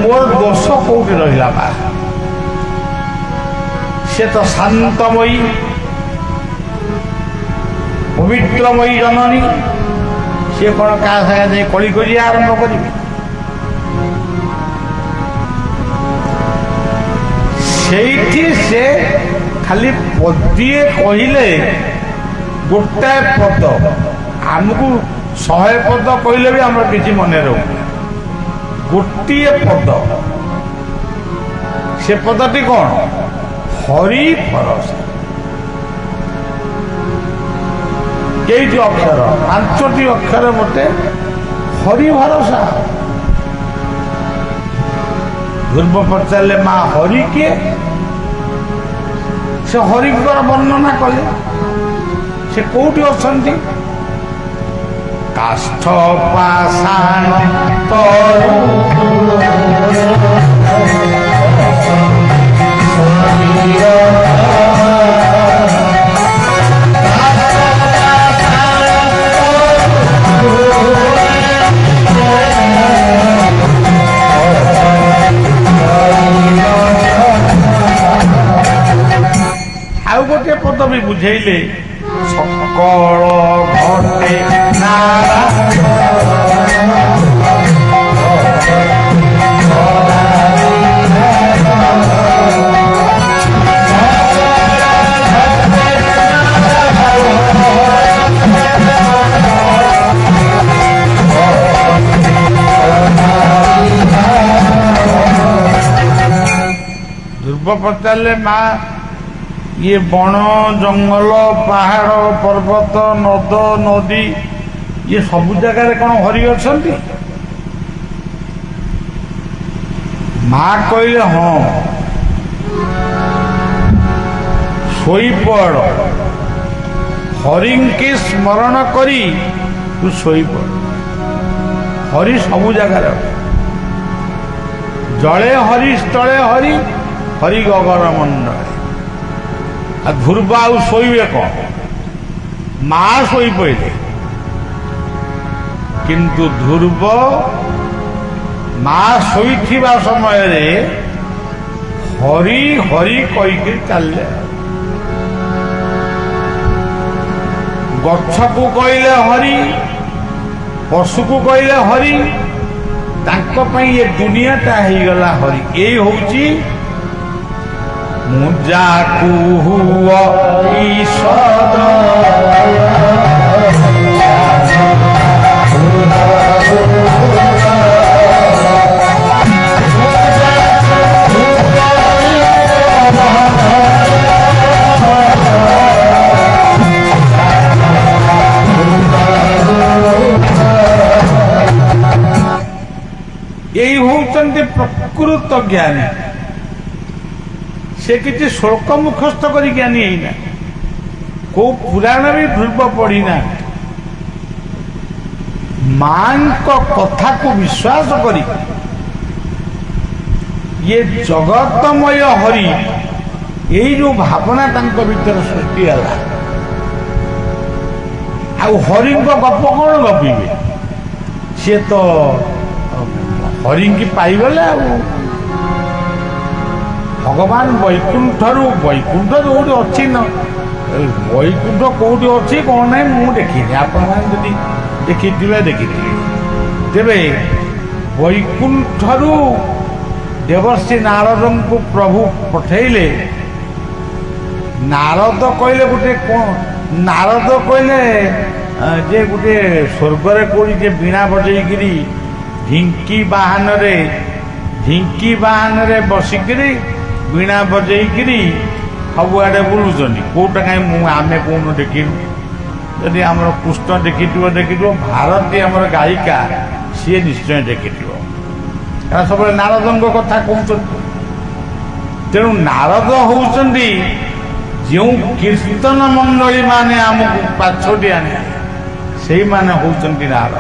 ମୋର ଦୋଷ କୋଉଠି ରହିଲା? ମା ସେ ତ ଶାନ୍ତମୟୀ ପବିତ୍ରମୟୀ ଜନନୀ, ସିଏ କଣ କାହା ସାଙ୍ଗେ ଯାଇ କଳି କରି ଆରମ୍ଭ କରିବେ? ସେଇଠି ସେ ଖାଲି ପଦିଏ କହିଲେ, ଗୋଟାଏ ପଦ। ଆମକୁ 100 ପଦ କହିଲେ ବି ଆମର କିଛି ମନେ ରହୁନି। ଗୋଟିଏ ପଦ, ସେ ପଦଟି କଣ? ହରି ଭରସା। କେଇଟି ଅକ୍ଷର? 5ଟି ଅକ୍ଷର ମୋଟେ। ହରି ଭରସା। ଧ୍ରୁବ ପଚାରିଲେ, ମା ହରି କିଏ? ସେ ହରିଙ୍କର ବର୍ଣ୍ଣନା କଲେ। ସେ କୋଉଠି ଅଛନ୍ତି? କାଷ୍ଠ ପାଷାଣ ତରୁ ଆଉ ଗୋଟିଏ ପଦ ବି ବୁଝେଇଲେ, ସକଳ ଘଟେ ନାରା ଧ୍ରୁବ ପଚାରିଲେ, ମା ये बण जंगल पहाड़ पर्वत नद नदी ये सब जगह कौन हरि अछंती? माँ कहले हाँ ଶୋଇପଡ଼, ହରିଙ୍କି ସ୍ମରଣ କରି ତୁ ଶୋଇପଡ଼। ହରି ସବୁ ଜାଗାରେ ଜଳେ ହରି ସ୍ଥଳେ ହରି, ହରି ଗଗନ ମଣ୍ଡଳେ। ଆଉ ଧ୍ରୁବ ଆଉ ଶୋଇବେ କଣ? ମା ଶୋଇପଇଲେ, କିନ୍ତୁ ଧ୍ରୁବ ମା ଶୋଇଥିବା ସମୟରେ ହରି ହରି କହିକି ଚାଲିଲେ। ଗଛକୁ କହିଲେ ହରି, ପଶୁକୁ କହିଲେ ହରି, ତାଙ୍କ ପାଇଁ ଏ ଦୁନିଆଟା ହେଇଗଲା ହରି। ଏଇ ହଉଛି ମୁଁ ଯାକୁ ହୁଅ ଈଶ୍ୱର। ଏଇ ହଉଛନ୍ତି ପ୍ରକୃତ ଜ୍ଞାନୀ। ସେ କିଛି ଶ୍ଳୋକ ମୁଖସ୍ଥ କରି ଜ୍ଞାନୀ ହେଇନା, କୋଉ ପୁରାଣ ବି ଧ୍ରୁବ ପଢିନା, ମାଙ୍କ କଥାକୁ ବିଶ୍ୱାସ କରି ଇଏ ଜଗତମୟ ହରି, ଏଇ ଯୋଉ ଭାବନା ତାଙ୍କ ଭିତରେ ସୃଷ୍ଟି ହେଲା। ଆଉ ହରିଙ୍କ ଗପ କଣ ଗପିବେ? ସିଏ ତ ହରିଙ୍କି ପାଇଗଲେ। ଆଉ ଭଗବାନ ବୈକୁଣ୍ଠରୁ, ବୈକୁଣ୍ଠ ଯୋଉଠି ଅଛି ନା, ବୈକୁଣ୍ଠ କୋଉଠି ଅଛି କଣ ନାହିଁ ମୁଁ ଦେଖିନି, ଆପଣମାନେ ଯଦି ଦେଖିଥିବେ ଦେଖିଥିବେ। ତେବେ ବୈକୁଣ୍ଠରୁ ଦେବର୍ଷି ନାରଦଙ୍କୁ ପ୍ରଭୁ ପଠେଇଲେ। ନାରଦ କହିଲେ ଗୋଟେ କଣ, ନାରଦ କହିଲେ ଯେ ଗୋଟେ ସ୍ୱର୍ଗରେ କୋଉଠି ଯେ ବୀଣା ବଜେଇକିରି ଢିଙ୍କି ବାହାନରେ ବସିକିରି ବୀଣା ବଜେଇକିରି ସବୁଆଡ଼େ ବୁଲୁଛନ୍ତି। କୋଉଟା କାହିଁ ଆମେ କୋଉନ ଦେଖିନୁ। ଯଦି ଆମର କୃଷ୍ଣ ଦେଖିଥିବ, ଭାରତୀ ଆମର ଗାୟିକା ସିଏ ନିଶ୍ଚୟ ଦେଖିଥିବ, କାରଣ ସବୁବେଳେ ନାରଦଙ୍କ କଥା କହୁଛନ୍ତି। ତେଣୁ ନାରଦ ହଉଛନ୍ତି ଯେଉଁ କୀର୍ତ୍ତନ ମଣ୍ଡଳୀ ମାନେ ଆମକୁ ପାଛୋଟି ଆଣେ, ସେଇମାନେ ହଉଛନ୍ତି ନାରଦ।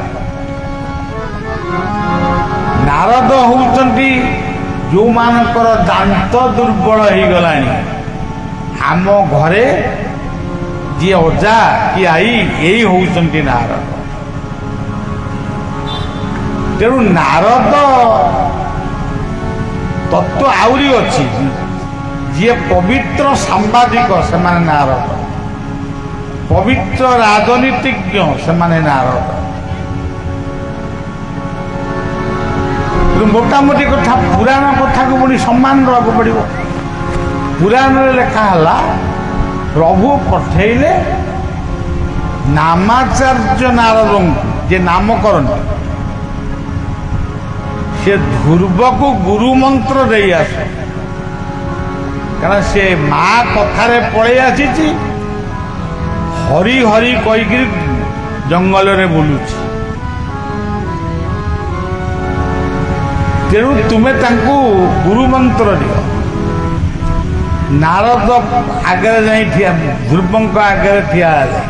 ନାରଦ ହଉଛନ୍ତି ଯେଉଁମାନଙ୍କର ଦାନ୍ତ ଦୁର୍ବଳ ହେଇଗଲାଣି। ଆମ ଘରେ ଯିଏ ଅଜା କି ଆଈ, ଏଇ ହଉଛନ୍ତି ନାରଦ। ତେଣୁ ନାରଦ ତତ୍ତ୍ୱ ଆହୁରି ଅଛି। ଯିଏ ପବିତ୍ର ସାମ୍ବାଦିକ ସେମାନେ ନାରଦ, ପବିତ୍ର ରାଜନୀତିଜ୍ଞ ସେମାନେ ନାରଦ। ମୋଟାମୋଟି କଥା, ପୁରାଣ କଥାକୁ ପୁଣି ସମ୍ମାନ ଦେବାକୁ ପଡ଼ିବ। ପୁରାଣରେ ଲେଖା ହେଲା ପ୍ରଭୁ ପଠେଇଲେ ନାମାଚାର୍ଯ୍ୟ ନାରଦଙ୍କୁ, ଯେ ନାମ କରନ୍ତି, ସେ ଧ୍ରୁବକୁ ଗୁରୁ ମନ୍ତ୍ର ଦେଇ ଆସେ। କାରଣ ସେ ମା କଥାରେ ପଳେଇ ଆସିଛି, ହରି ହରି କହିକିରି ଜଙ୍ଗଲରେ ବୁଲୁଛି। ତେଣୁ ତୁମେ ତାଙ୍କୁ ଗୁରୁ ମନ୍ତ୍ର ଦିଅ। ନାରଦ ଆଗରେ ଯାଇ ଠିଆ, ଧ୍ରୁବଙ୍କ ଆଗରେ ଠିଆ ହେଲେ।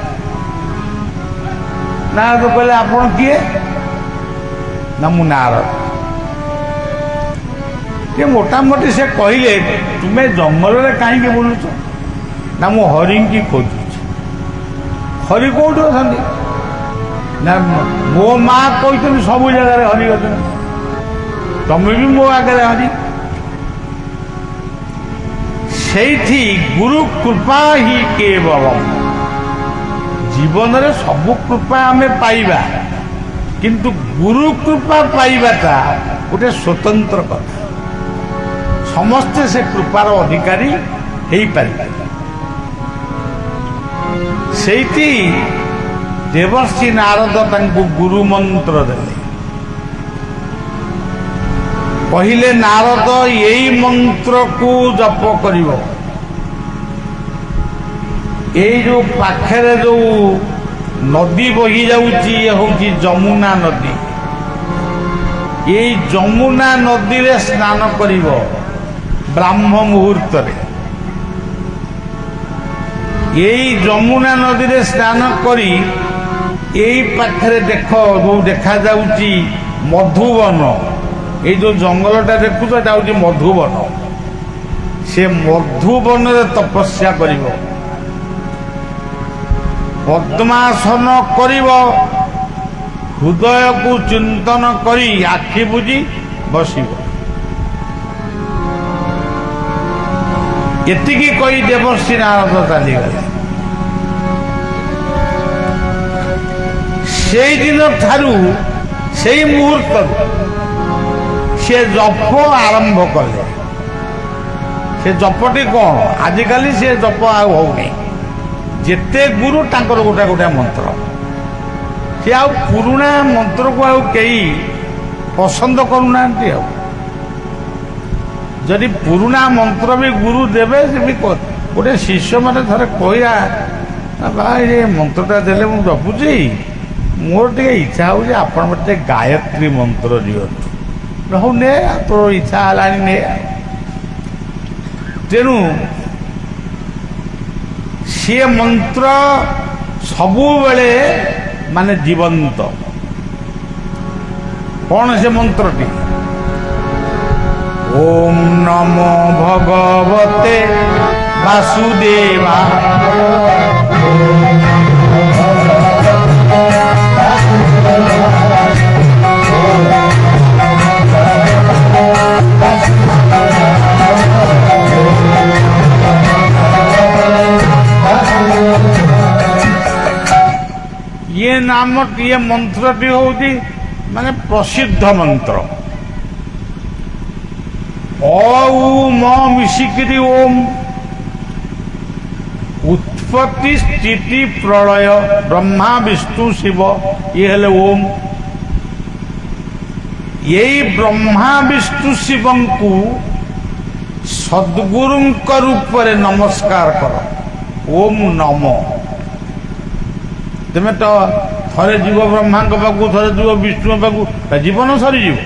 ନାରଦ କହିଲେ ଆପଣ କିଏ? ନା ମୁଁ ନାରଦ। ଯେ ମୋଟାମୋଟି ସେ କହିଲେ ତୁମେ ଜଙ୍ଗଲରେ କାହିଁକି ବୁଲୁଛ? ନା ମୁଁ ହରିଙ୍କି ଖୋଜୁଛି। ହରି କୋଉଠି ଅଛନ୍ତି? ନା ମୋ ମା କହିଛନ୍ତି ସବୁ ଜାଗାରେ ହରି ଅଛନ୍ତି, ତମେ ବି ମୋ ଆଗରେ ହରି। ସେଇଠି ଗୁରୁ କୃପା ହିଁ କେବଳମ୍। ଜୀବନରେ ସବୁ କୃପା ଆମେ ପାଇବା, କିନ୍ତୁ ଗୁରୁ କୃପା ପାଇବାଟା ଗୋଟେ ସ୍ୱତନ୍ତ୍ର କଥା। ସମସ୍ତେ ସେ କୃପାର ଅଧିକାରୀ ହେଇପାରିବେ। ସେଇଠି ଦେବର୍ଷି ନାରଦ ତାଙ୍କୁ ଗୁରୁ ମନ୍ତ୍ର ଦେଲେ। କହିଲେ ନାରଦ ଏଇ ମନ୍ତ୍ରକୁ ଜପ କରିବ। ଏଇ ଯୋଉ ପାଖରେ ଯୋଉ ନଦୀ ବହି ଯାଉଛି, ଇଏ ହଉଛି ଯମୁନା ନଦୀ। ଏଇ ଯମୁନା ନଦୀରେ ସ୍ନାନ କରିବ। ବ୍ରାହ୍ମ ମୁହୂର୍ତ୍ତରେ ଏଇ ଯମୁନା ନଦୀରେ ସ୍ନାନ କରି ଏଇ ପାଖରେ ଦେଖ ଯୋଉ ଦେଖାଯାଉଛି ମଧୁବନ, ଏଇ ଯୋଉ ଜଙ୍ଗଲଟା ଦେଖୁଛ ଏଟା ହଉଛି ମଧୁବନ। ସେ ମଧୁବନରେ ତପସ୍ୟା କରିବ, ପଦ୍ମାସନ କରିବ, ହୃଦୟକୁ ଚିନ୍ତନ କରି ଆଖି ବୁଜି ବସିବ। ଏତିକି କହି ଦେବର୍ଷି ନାରଦ ଚାଲିଗଲେ। ସେଇଦିନ ଠାରୁ ସେଇ ମୁହୂର୍ତ୍ତରୁ ସେ ଜପ ଆରମ୍ଭ କଲେ। ସେ ଜପଟି କ'ଣ? ଆଜିକାଲି ସେ ଜପ ଆଉ ହଉନି। ଯେତେ ଗୁରୁ ତାଙ୍କର ଗୋଟା ଗୋଟା ମନ୍ତ୍ର। ସେ ଆଉ ପୁରୁଣା ମନ୍ତ୍ରକୁ ଆଉ କେହି ପସନ୍ଦ କରୁନାହାନ୍ତି। ଆଉ ଯଦି ପୁରୁଣା ମନ୍ତ୍ର ବି ଗୁରୁ ଦେବେ, ସେ ବି ଗୋଟେ ଶିଷ୍ୟ ମାନେ ଥରେ କହିଲା, ଭାଇ ଏ ମନ୍ତ୍ରଟା ଦେଲେ ମୁଁ ଜପୁଛି, ମୋର ଟିକେ ଇଚ୍ଛା ହେଉଛି ଆପଣ ମୋତେ ଗାୟତ୍ରୀ ମନ୍ତ୍ର ଦିଅନ୍ତୁ। ହଉ ନେ, ତୋର ଇଚ୍ଛା ହେଲାଣି ନେ। ତେଣୁ ସିଏ ମନ୍ତ୍ର ସବୁବେଳେ ମାନେ ଜୀବନ୍ତ। କ'ଣ ସେ ମନ୍ତ୍ରଟି? ଓಂ ନମୋ ଭଗବତେ ବାସୁଦେବା। ये नाम ये मंत्रटी होती माने प्रसिद्ध मंत्र। ओम मिशिकी ओम उत्पत्ति स्थिति प्रलय ब्रह्मा विष्णु शिव ये हेले ओम। यही ब्रह्मा विष्णु शिव को सद्गुरु रूप में नमस्कार कर। ओम नमो। तुम तो थरे जीव ब्रह्मा पाक, थरे जीव विष्णु पाक, जीवन सरीज।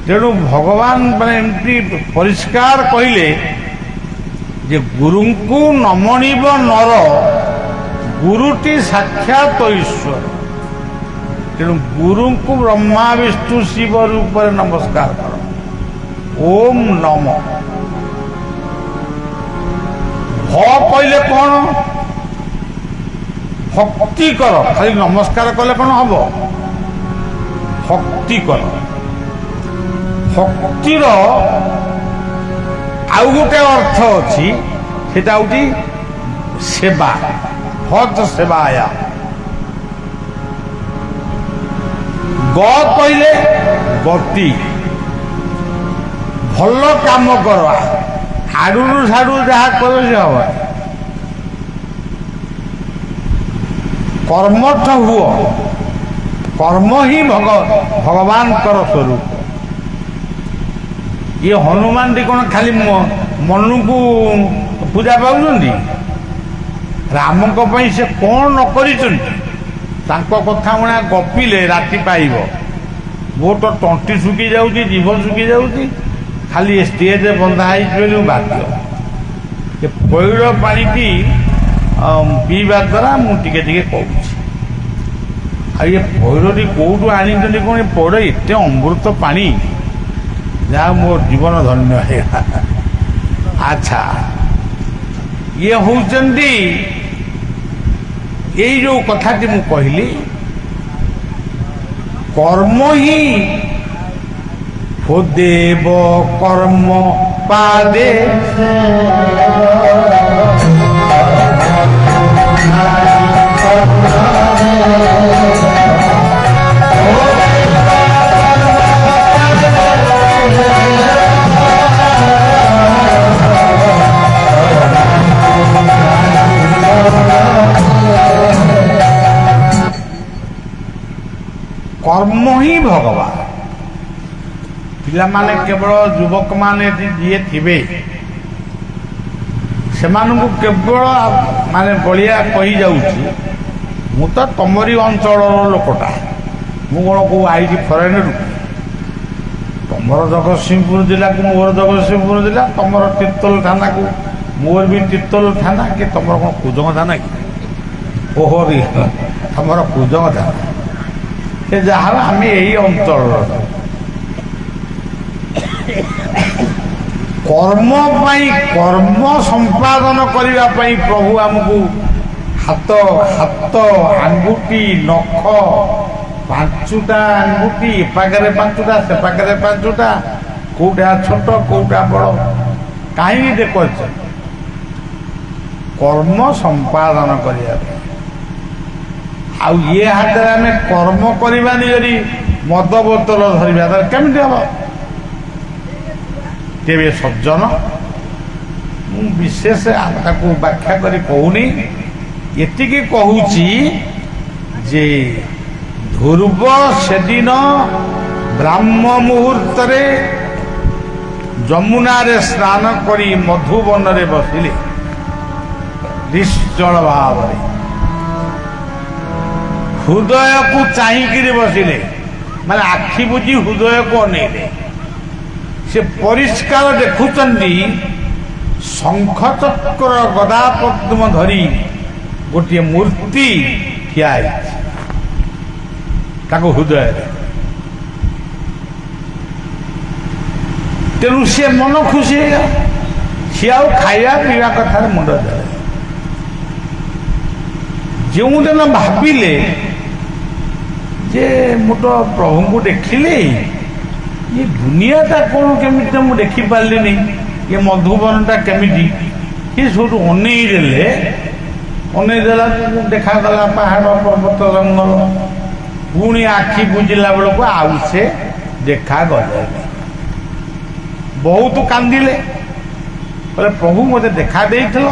तेणु भगवान माने एमती परिष्कार कहले जे गुरु को नमणीब नर गुरुटी साक्षात ईश्वर। तेणु गुरु को ब्रह्मा विष्णु शिव रूप में नमस्कार कर। ओम नमो। भ कहले कौन? भक्ति कर। खाली नमस्कार कले कौन हम? भक्ति कर। भक्तिर आउ गोटे अर्थ अच्छी, सेटा होती सेवा। भक्त सेवाया। ग कहले गति। भल काम करवा। आड़ू साड़ू जहाँ कर हम। कर्मठ हुआ। कर्म ही भगवान कर स्वरूप। ये हनुमान टी कौन खाली मन को पूजा पाऊँ? राम से कौन न कथा मुणा गपिले राति पाइब। वो तो तंटी सुखी जाऊँगी, जीव सुखी जाऊँगी, खाली स्टेज बंधा है बाध्य। पैड़ पानी की पीवा द्वारा मुझे कहूँ। ये पैड़ी कौटू आनी कौन? पैड़ एत अमृत पानी जहाँ मोर जीवन धन्य है। अच्छा, ये होचंदी यही जो कथाटी मु कहली, कर्म ही देव कर्म पादे कर्म ही भगवान। पिला माने केवल युवक माने जी थे से केवल माने बलिया कही जाऊँगी, मु तो तमरी अंचल लोकटा, मु कौन कौ आई फरेन ତମର ଜଗତସିଂହପୁର ଜିଲ୍ଲାକୁ ମୋର ଜଗତସିଂହପୁର ଜିଲ୍ଲା, ତମର ତିର୍ତ୍ତୋଲ ଥାନାକୁ ମୋର ବି ତିର୍ତ୍ତୋଲ ଥାନା, କି ତମର କ'ଣ କୁଜଙ୍ଗ ଥାନା କି? ଓହୋ ତମର କୁଜଙ୍ଗ ଥାନା। ସେ ଯାହା ଆମେ ଏଇ ଅଞ୍ଚଳର କର୍ମ ପାଇଁ, କର୍ମ ସମ୍ପାଦନ କରିବା ପାଇଁ ପ୍ରଭୁ ଆମକୁ ହାତ ହାତ ଆଙ୍ଗୁଠି ନଖ ପାଞ୍ଚଟା ଆଙ୍ଗୁଠି, ଏ ପାଖରେ ପାଞ୍ଚଟା ସେ ପାଖରେ ପାଞ୍ଚଟା, କୋଉଟା ଛୋଟ କୋଉଟା ବଡ଼, କାହିଁକି ଦେଖୁଛ? କର୍ମ ସମ୍ପାଦନ କରିବା ପାଇଁ। ଆଉ ଇଏ ହାତରେ ଆମେ କର୍ମ କରିବାନି ଯଦି ମଦ ବୋତଲ ଧରିବା ତାହେଲେ କେମିତି ହବ? ତେବେ ସଜ୍ଜନ, ମୁଁ ବିଶେଷ ତାକୁ ବ୍ୟାଖ୍ୟା କରି କହୁନି, ଏତିକି କହୁଛି ଯେ ଧ୍ରୁବ ସେଦିନ ବ୍ରାହ୍ମ ମୁହୂର୍ତ୍ତରେ ଯମୁନାରେ ସ୍ନାନ କରି ମଧୁବନରେ ବସିଲେ ନିଶ୍ଚଳ ଭାବରେ, ହୃଦୟକୁ ଚାହିଁକିରି ବସିଲେ, ମାନେ ଆଖି ବୁଜି ହୃଦୟକୁ ଅନେଇଲେ। ସେ ପରିଷ୍କାର ଦେଖୁଛନ୍ତି ଶଙ୍ଖ ଚକ୍ର ଗଦା ପଦ୍ମ ଧରି ଗୋଟିଏ ମୂର୍ତ୍ତି ଠିଆ ହେଇଛି ତାଙ୍କ ହୃଦୟରେ। ତେଣୁ ସେ ମନ ଖୁସି ହେଇଗଲା, ସିଏ ଆଉ ଖାଇବା ପିଇବା କଥାରେ ମୁଣ୍ଡ ଦେଲେ। ଯେଉଁଦିନ ଭାବିଲେ ଯେ ମୁଁ ତ ପ୍ରଭୁଙ୍କୁ ଦେଖିଲି, ये दुनियाटा कौन केमिति मुझे देखिपारे ये मधुबनटा केमिति ये सब अनेदेले अनेदेला देखागला पहाड़ पर्वत जंगल पुणी आखि बुझिला बेलू आउ से देखागले बहुत कांदिले बोले प्रभु मते देखा देइथिल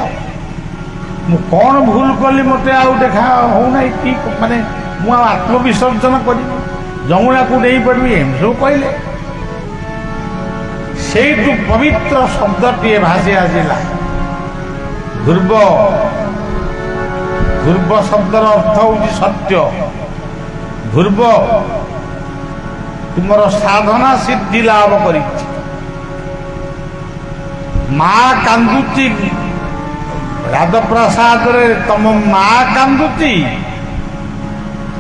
मु कौन भूल कली मते आउ देखा हो ना माने मु आत्मविसर्जन करी जमुना को नहीं पड़बी एम सब कहले से पवित्र शब्दटी भासी आसिला ध्रुव ध्रुव शब्दर अर्थ हूँ सत्य ध्रुव तुमर साधना सिद्धि लाभ कर माँ कांदुची राधप्रसाद तुम माँ कांदुची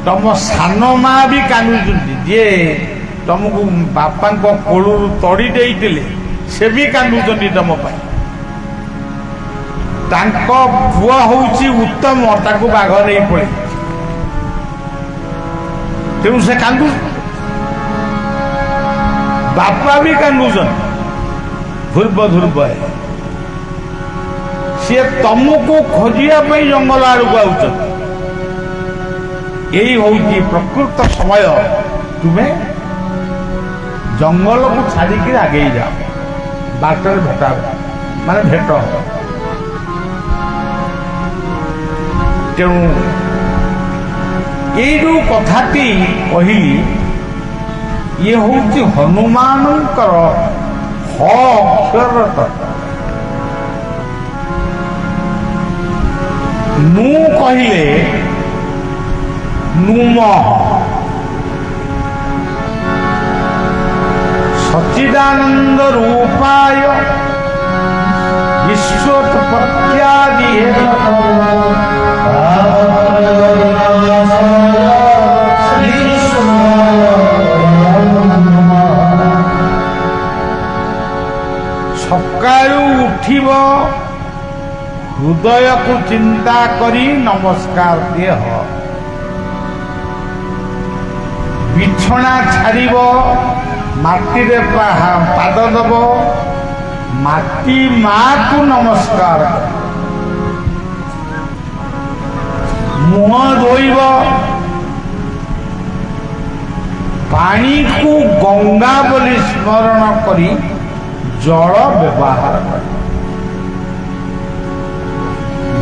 तुम सान माँ भी कांदुचंती जे तुमको बापा कोल तड़ी देते से भी कांदुचंती तुम पुआ हूँ उत्तम ताको बाघ नहीं पड़े तेणु से कांदु बापा भी कांदुचन ध्रुव ध्रुव सी तुमको खोजापी जंगल आड़ को आउच यही हूँ प्रकृत समय तुम्हें जंगल को छाड़ी आगे जाओ बाटर भेटा माने भेट तेणु ये जो कथाटी कहली ये हूँ हनुमान अक्षर नु कहले नुम सच्चिदानंद रूपाय विश्वोत्पत्त्यादि सकाळु उठिब हृदय को चिंता करी नमस्कार दिए हो बिछना छाड़ब माटी रे पाद दब माटी माँ को नमस्कार मुह धोइब पानी को गंगा बोली स्मरण करी जल व्यवहार कर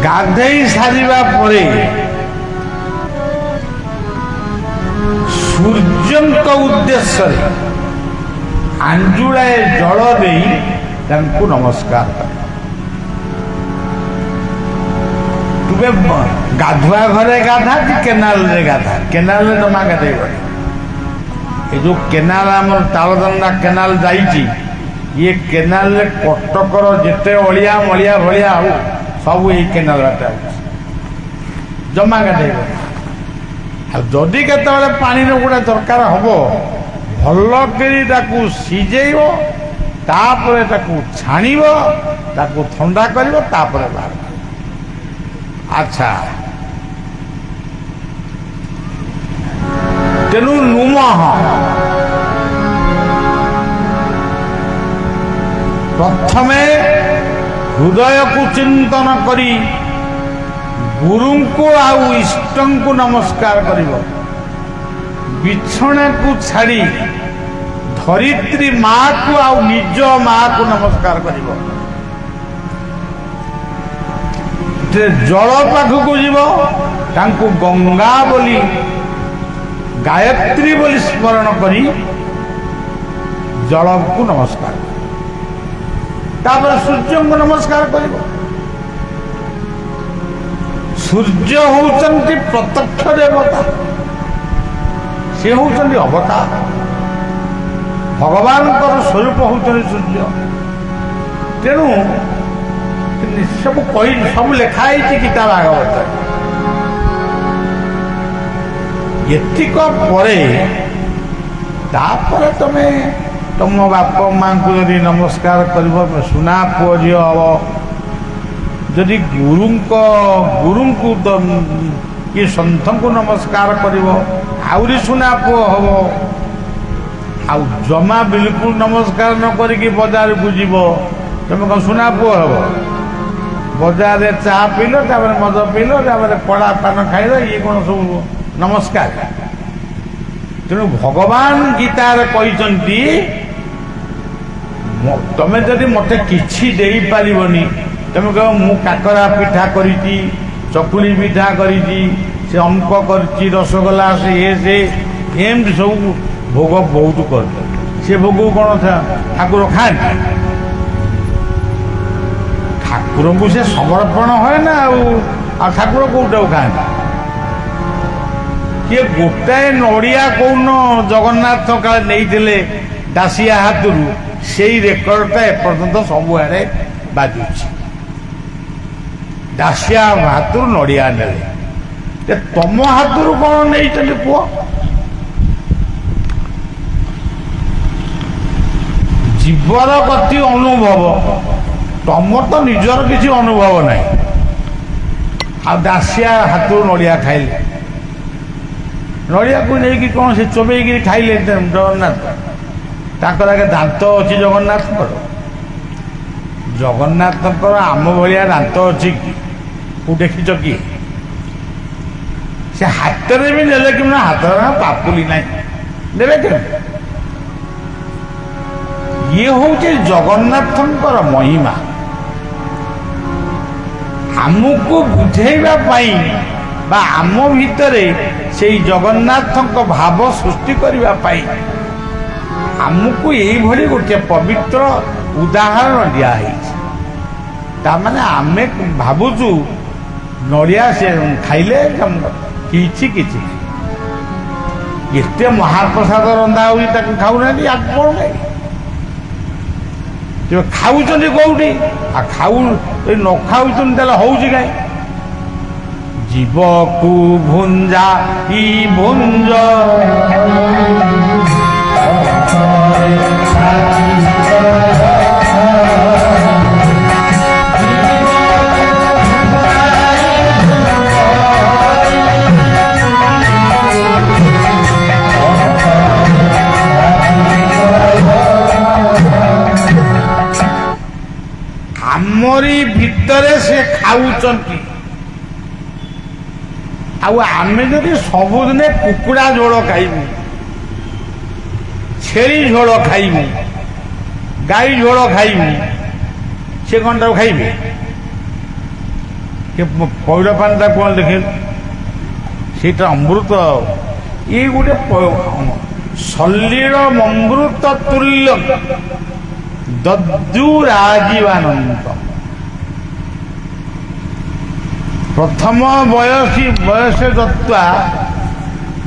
गाधई सारिबा परे सूर्यंक उद्देश्य आंजुलाए जल दे नमस्कार कर तुम्हें गाधुआ घरे गाधा कि केनाल रे गाधा केनाल रे जमा गाधे ଏ ଯେଉଁ କେନାଲ ଆମର ତାଳଦଣ୍ଡା କେନାଲ ଯାଇଛି, ଇଏ କେନାଲରେ କଟକର ଯେତେ ଅଳିଆ ମଳିଆ ଭଳିଆ ହଉ ସବୁ ଏଇ କେନାଲ ବାଟେ ହେଉଛି, ଜମା ଗାଧେଇବ। ଆଉ ଯଦି କେତେବେଳେ ପାଣିର ଗୋଟେ ଦରକାର ହବ, ଭଲ କରି ତାକୁ ସିଝେଇବ, ତାପରେ ତାକୁ ଛାଣିବ, ତାକୁ ଥଣ୍ଡା କରିବ, ତାପରେ ବାହାର କରିବ। ଆଚ୍ଛା, ତେଣୁ ନୁମଃ ପ୍ରଥମେ ହୃଦୟକୁ ଚିନ୍ତନ କରି ଗୁରୁଙ୍କୁ ଆଉ ଇଷ୍ଟଙ୍କୁ ନମସ୍କାର କରିବ। ବିଛଣାକୁ ଛାଡ଼ି ଧରିତ୍ରୀ ମାକୁ ଆଉ ନିଜ ମାକୁ ନମସ୍କାର କରିବ। ଜଳ ପାଖକୁ ଯିବ, ତାଙ୍କୁ ଗଙ୍ଗା ବୋଲି ଗାୟତ୍ରୀ ବୋଲି ସ୍ମରଣ କରି ଜଳକୁ ନମସ୍କାର କରିବ। ତାପରେ ସୂର୍ଯ୍ୟଙ୍କୁ ନମସ୍କାର କରିବ। ସୂର୍ଯ୍ୟ ହେଉଛନ୍ତି ପ୍ରତ୍ୟକ୍ଷ ଦେବତା, ସେ ହେଉଛନ୍ତି ଅବତାର, ଭଗବାନଙ୍କର ସ୍ୱରୂପ ହେଉଛନ୍ତି ସୂର୍ଯ୍ୟ। ତେଣୁ ସବୁ ଲେଖା ହେଇଛି ଗୀତା ଭାଗବତରେ। ଏତିକ ପରେ ତାପରେ ତମେ ତମ ବାପା ମାଙ୍କୁ ଯଦି ନମସ୍କାର କରିବ, ସୁନା ପୁଅ ଝିଅ ହବ। ଯଦି ଗୁରୁଙ୍କୁ କି ସନ୍ଥଙ୍କୁ ନମସ୍କାର କରିବ, ଆହୁରି ସୁନା ପୁଅ ହବ। ଆଉ ଜମା ବିଲକୁଲ ନମସ୍କାର ନ କରିକି ବଜାରକୁ ଯିବ, ତମେ କଣ ସୁନା ପୁଅ ହବ? ବଜାରରେ ଚା ପିଇଲ, ତାପରେ ମଦ ପିଇଲ, ତାପରେ କଡ଼ା ପାନ ଖାଇଲ, ଇଏ କଣ ସବୁ ନମସ୍କାର? ତେଣୁ ଭଗବାନ ଗୀତାରେ କହିଛନ୍ତି, ତମେ ଯଦି ମତେ କିଛି ଦେଇପାରିବନି, ତମେ କହିବ ମୁଁ କାକରା ପିଠା କରିଛି, ଚକୁଳି ପିଠା କରିଛି, ସେ ଅମୁକ କରିଛି, ରସଗୋଲା, ସେ ଏମିତି ସବୁ ଭୋଗ ବହୁତ କରିଛ। ସେ ଭୋଗକୁ କଣ ଠାକୁର ଖାଆନ୍ତି? ଠାକୁରଙ୍କୁ ସେ ସମର୍ପଣ ହୁଏ ନା। ଆଉ ଠାକୁର କୋଉଟାକୁ ଖାଆନ୍ତି? କିଏ ଗୋଟାଏ ନଡ଼ିଆ କୋଉନ ଜଗନ୍ନାଥ କାଳେ ନେଇଥିଲେ ଦାସିଆ ହାତରୁ, ସେଇ ରେକର୍ଡଟା ଏପର୍ଯ୍ୟନ୍ତ ସବୁଆଡ଼େ ବାଜୁଛି। ଦାସିଆ ହାତରୁ ନଡ଼ିଆ ନେଲେ, ତମ ହାତରୁ କଣ ନେଇଛନ୍ତି ପୁଅ? ଜୀବର ଗତି ଅନୁଭବ, ତମର ତ ନିଜର କିଛି ଅନୁଭବ ନାହିଁ। ଆଉ ଦାସିଆ ହାତରୁ ନଡ଼ିଆ ଖାଇଲେ, ନଡ଼ିଆକୁ ନେଇକି କଣ ସେ ଚୋବେଇକିରି ଖାଇଲେ ଜଗନ୍ନାଥ? ତାଙ୍କର ଆଗେ ଦାନ୍ତ ଅଛି ଜଗନ୍ନାଥଙ୍କର? ଜଗନ୍ନାଥଙ୍କର ଆମ ଭଳିଆ ଦାନ୍ତ ଅଛି କି? କୋଉ ଦେଖିଛ କି? ସେ ହାତରେ ବି ନେଲେ କି ନା, ହାତରେ ପାପୁଲି ନାହିଁ, ନେବେ କେମିତି? ଇଏ ହଉଛି ଜଗନ୍ନାଥଙ୍କର ମହିମା। ଆମକୁ ବୁଝେଇବା ପାଇଁ ବା ଆମ ଭିତରେ ସେଇ ଜଗନ୍ନାଥଙ୍କ ଭାବ ସୃଷ୍ଟି କରିବା ପାଇଁ ଆମକୁ ଏଇଭଳି ଗୋଟିଏ ପବିତ୍ର ଉଦାହରଣ ଦିଆହେଇଛି। ତାମାନେ ଆମେ ଭାବୁଛୁ ନଡ଼ିଆ ସେ ଖାଇଲେ କିଛି ଏତେ ମହାପ୍ରସାଦ ରନ୍ଧା ହଉଛି, ତାକୁ ଖାଉନାହାନ୍ତି। ଆଗ କଣ ନାହିଁ, ଖାଉଛନ୍ତି କୋଉଠି? ଆଉ ନ ଖାଉଛନ୍ତି ତାହେଲେ ହଉଛି କାହିଁ? ଜୀବକୁ ଭୁଞ୍ଜା ଇ ଭୁଞ୍ଜ ଆମରି ଭିତରେ ସେ ଖାଉଛନ୍ତି। ଆଉ ଆମେ ଯଦି ସବୁଦିନେ କୁକୁଡ଼ା ଝୋଳ ଖାଇବୁ, ଛେଳି ଝୋଳ ଖାଇବୁ, ଗାଈ ଝୋଳ ଖାଇବୁ, ସେ କ'ଣ ତାକୁ ଖାଇବେ? ସେ ପଇଡ଼ ପାଣିଟା କ'ଣ ଦେଖିଲୁ? ସେଇଟା ଅମୃତ। ଇଏ ଗୋଟେ ସଲିଳ ଅମୃତ ତୁଲ୍ୟ ଦଦ୍ୟୁରାଜୀବାନନ୍ତ। ପ୍ରଥମ ବୟସେ ଦତ୍ତ୍ୱା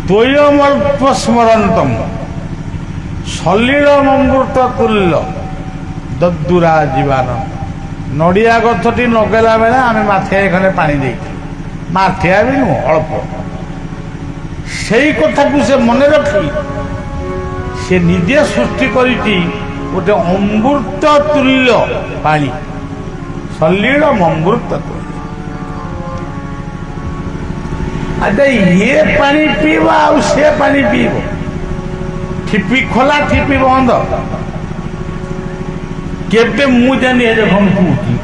ତ୍ୱୟମଳ୍ପ ସ୍ମରନ୍ତମ୍ ସଲିଳ ଅମୃତ ତୁଲ୍ୟ ଦଦୁରା ଜୀବନ। ନଡ଼ିଆ ଗଛଟି ଲଗେଇଲା ବେଳେ ଆମେ ମାଠିଆଏ ଖଣ୍ଡେ ପାଣି ଦେଇଛୁ, ମାଠିଆ ବି ନୁହଁ ଅଳ୍ପ। ସେଇ କଥାକୁ ସେ ମନେ ରଖି ସେ ନିଜେ ସୃଷ୍ଟି କରିଛି ଗୋଟେ ଅମୃତ ତୁଲ୍ୟ ପାଣି, ସଲିଳ ଅମୃତ ତୁଲ୍ୟ। ଆଚ୍ଛା ଇଏ ପାଣି ପିଇବ ଆଉ ସେ ପାଣି ପିଇବ, ଠିପି ଖୋଲା ଠିପି ବନ୍ଦ। କେବେ ମୁଁ ଜାଣି ଏ ଦେଖନ୍ତୁ ପିଉଛି,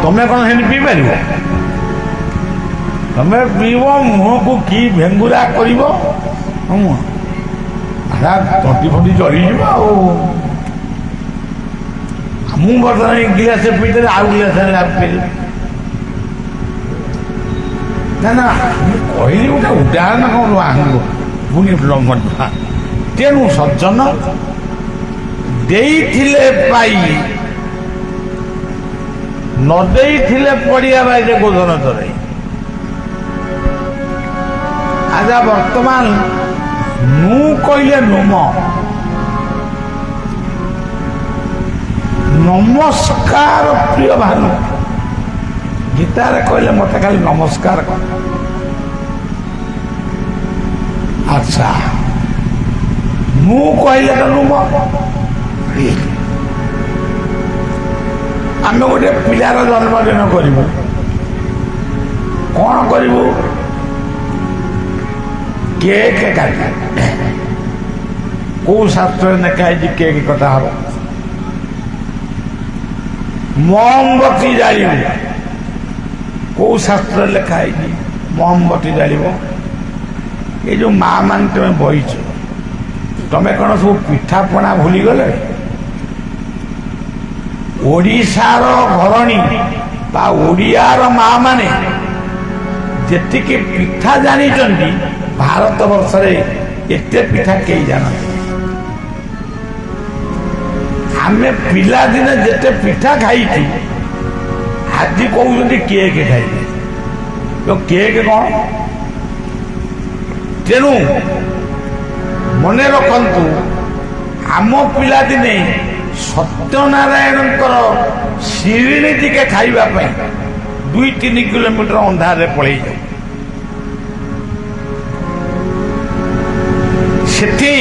ତମେ କଣ ସେମିତି ପିଇପାରିବ? ତମେ ପିଇବ ମୁହଁକୁ କି ଭେଙ୍ଗୁରା କରିବ, ତଣ୍ଟି ଫଣ୍ଟି ଚଳିଯିବ। ଆଉ ମୁଁ ବର୍ତ୍ତମାନ ଗିଲାସ ପିଇଦେଲେ ଆଉ ଗିଲାସ ପିଇଦେବି ନା ମୁଁ କହିଲି ଗୋଟେ ଉଦାହରଣ କଣ ଆଣିବ ପୁଣି ଲମ୍ବା। ତେଣୁ ସଜ୍ଜନ ଦେଇଥିଲେ ପାଇ, ନ ଦେଇଥିଲେ ପଡ଼ିଆ ବାଇରେ ଗୋଧନ ଚରାଇ। ଆଚ୍ଛା ବର୍ତ୍ତମାନ ମୁଁ କହିଲେ ନୁମ, ନମସ୍କାର ପ୍ରିୟ ଭାନୁ। ଗୀତାରେ କହିଲେ ମତେ ଖାଲି ନମସ୍କାର କର। ଆଚ୍ଛା ମୁଁ କହିଲେ ତ ନୁମ। ଆମେ ଗୋଟେ ପିଲାର ଜନ୍ମଦିନ କରିବୁ, କଣ କରିବୁ? କେକ୍ କାଟି। କୋଉ ଶାସ୍ତ୍ରରେ ଲେଖା ହେଇଛି କେକ୍ କଟା ହବ? ମହମବତୀ ଜାଳିବୁ। କୋଉ ଶାସ୍ତ୍ରରେ ଲେଖା ହେଇଛି ମହମବତୀ ଜାଳିବ? ଏ ଯୋଉ ମା ମାନେ ତମେ ବହିଛ, ତମେ କଣ ସବୁ ପିଠାପଣା ଭୁଲିଗଲେ? ଓଡ଼ିଶାର ଘରଣୀ ବା ଓଡ଼ିଆର ମା ମାନେ ଯେତିକି ପିଠା ଜାଣିଛନ୍ତି, ଭାରତ ବର୍ଷରେ ଏତେ ପିଠା କେହି ଜାଣନ୍ତି। ଆମେ ପିଲାଦିନେ ଯେତେ ପିଠା ଖାଇଛୁ, ଆଜି କହୁଛନ୍ତି କେକ୍ ଖାଇବେ। କେକ୍ କଣ? ତେଣୁ ମନେ ରଖନ୍ତୁ, ଆମ ପିଲାଦିନେ ସତ୍ୟନାରାୟଣଙ୍କର ଶିରିଣି ଟିକେ ଖାଇବା ପାଇଁ 2-3 କିଲୋମିଟର ଅନ୍ଧାରରେ ପଳେଇ ଯାଉ। ସେଠି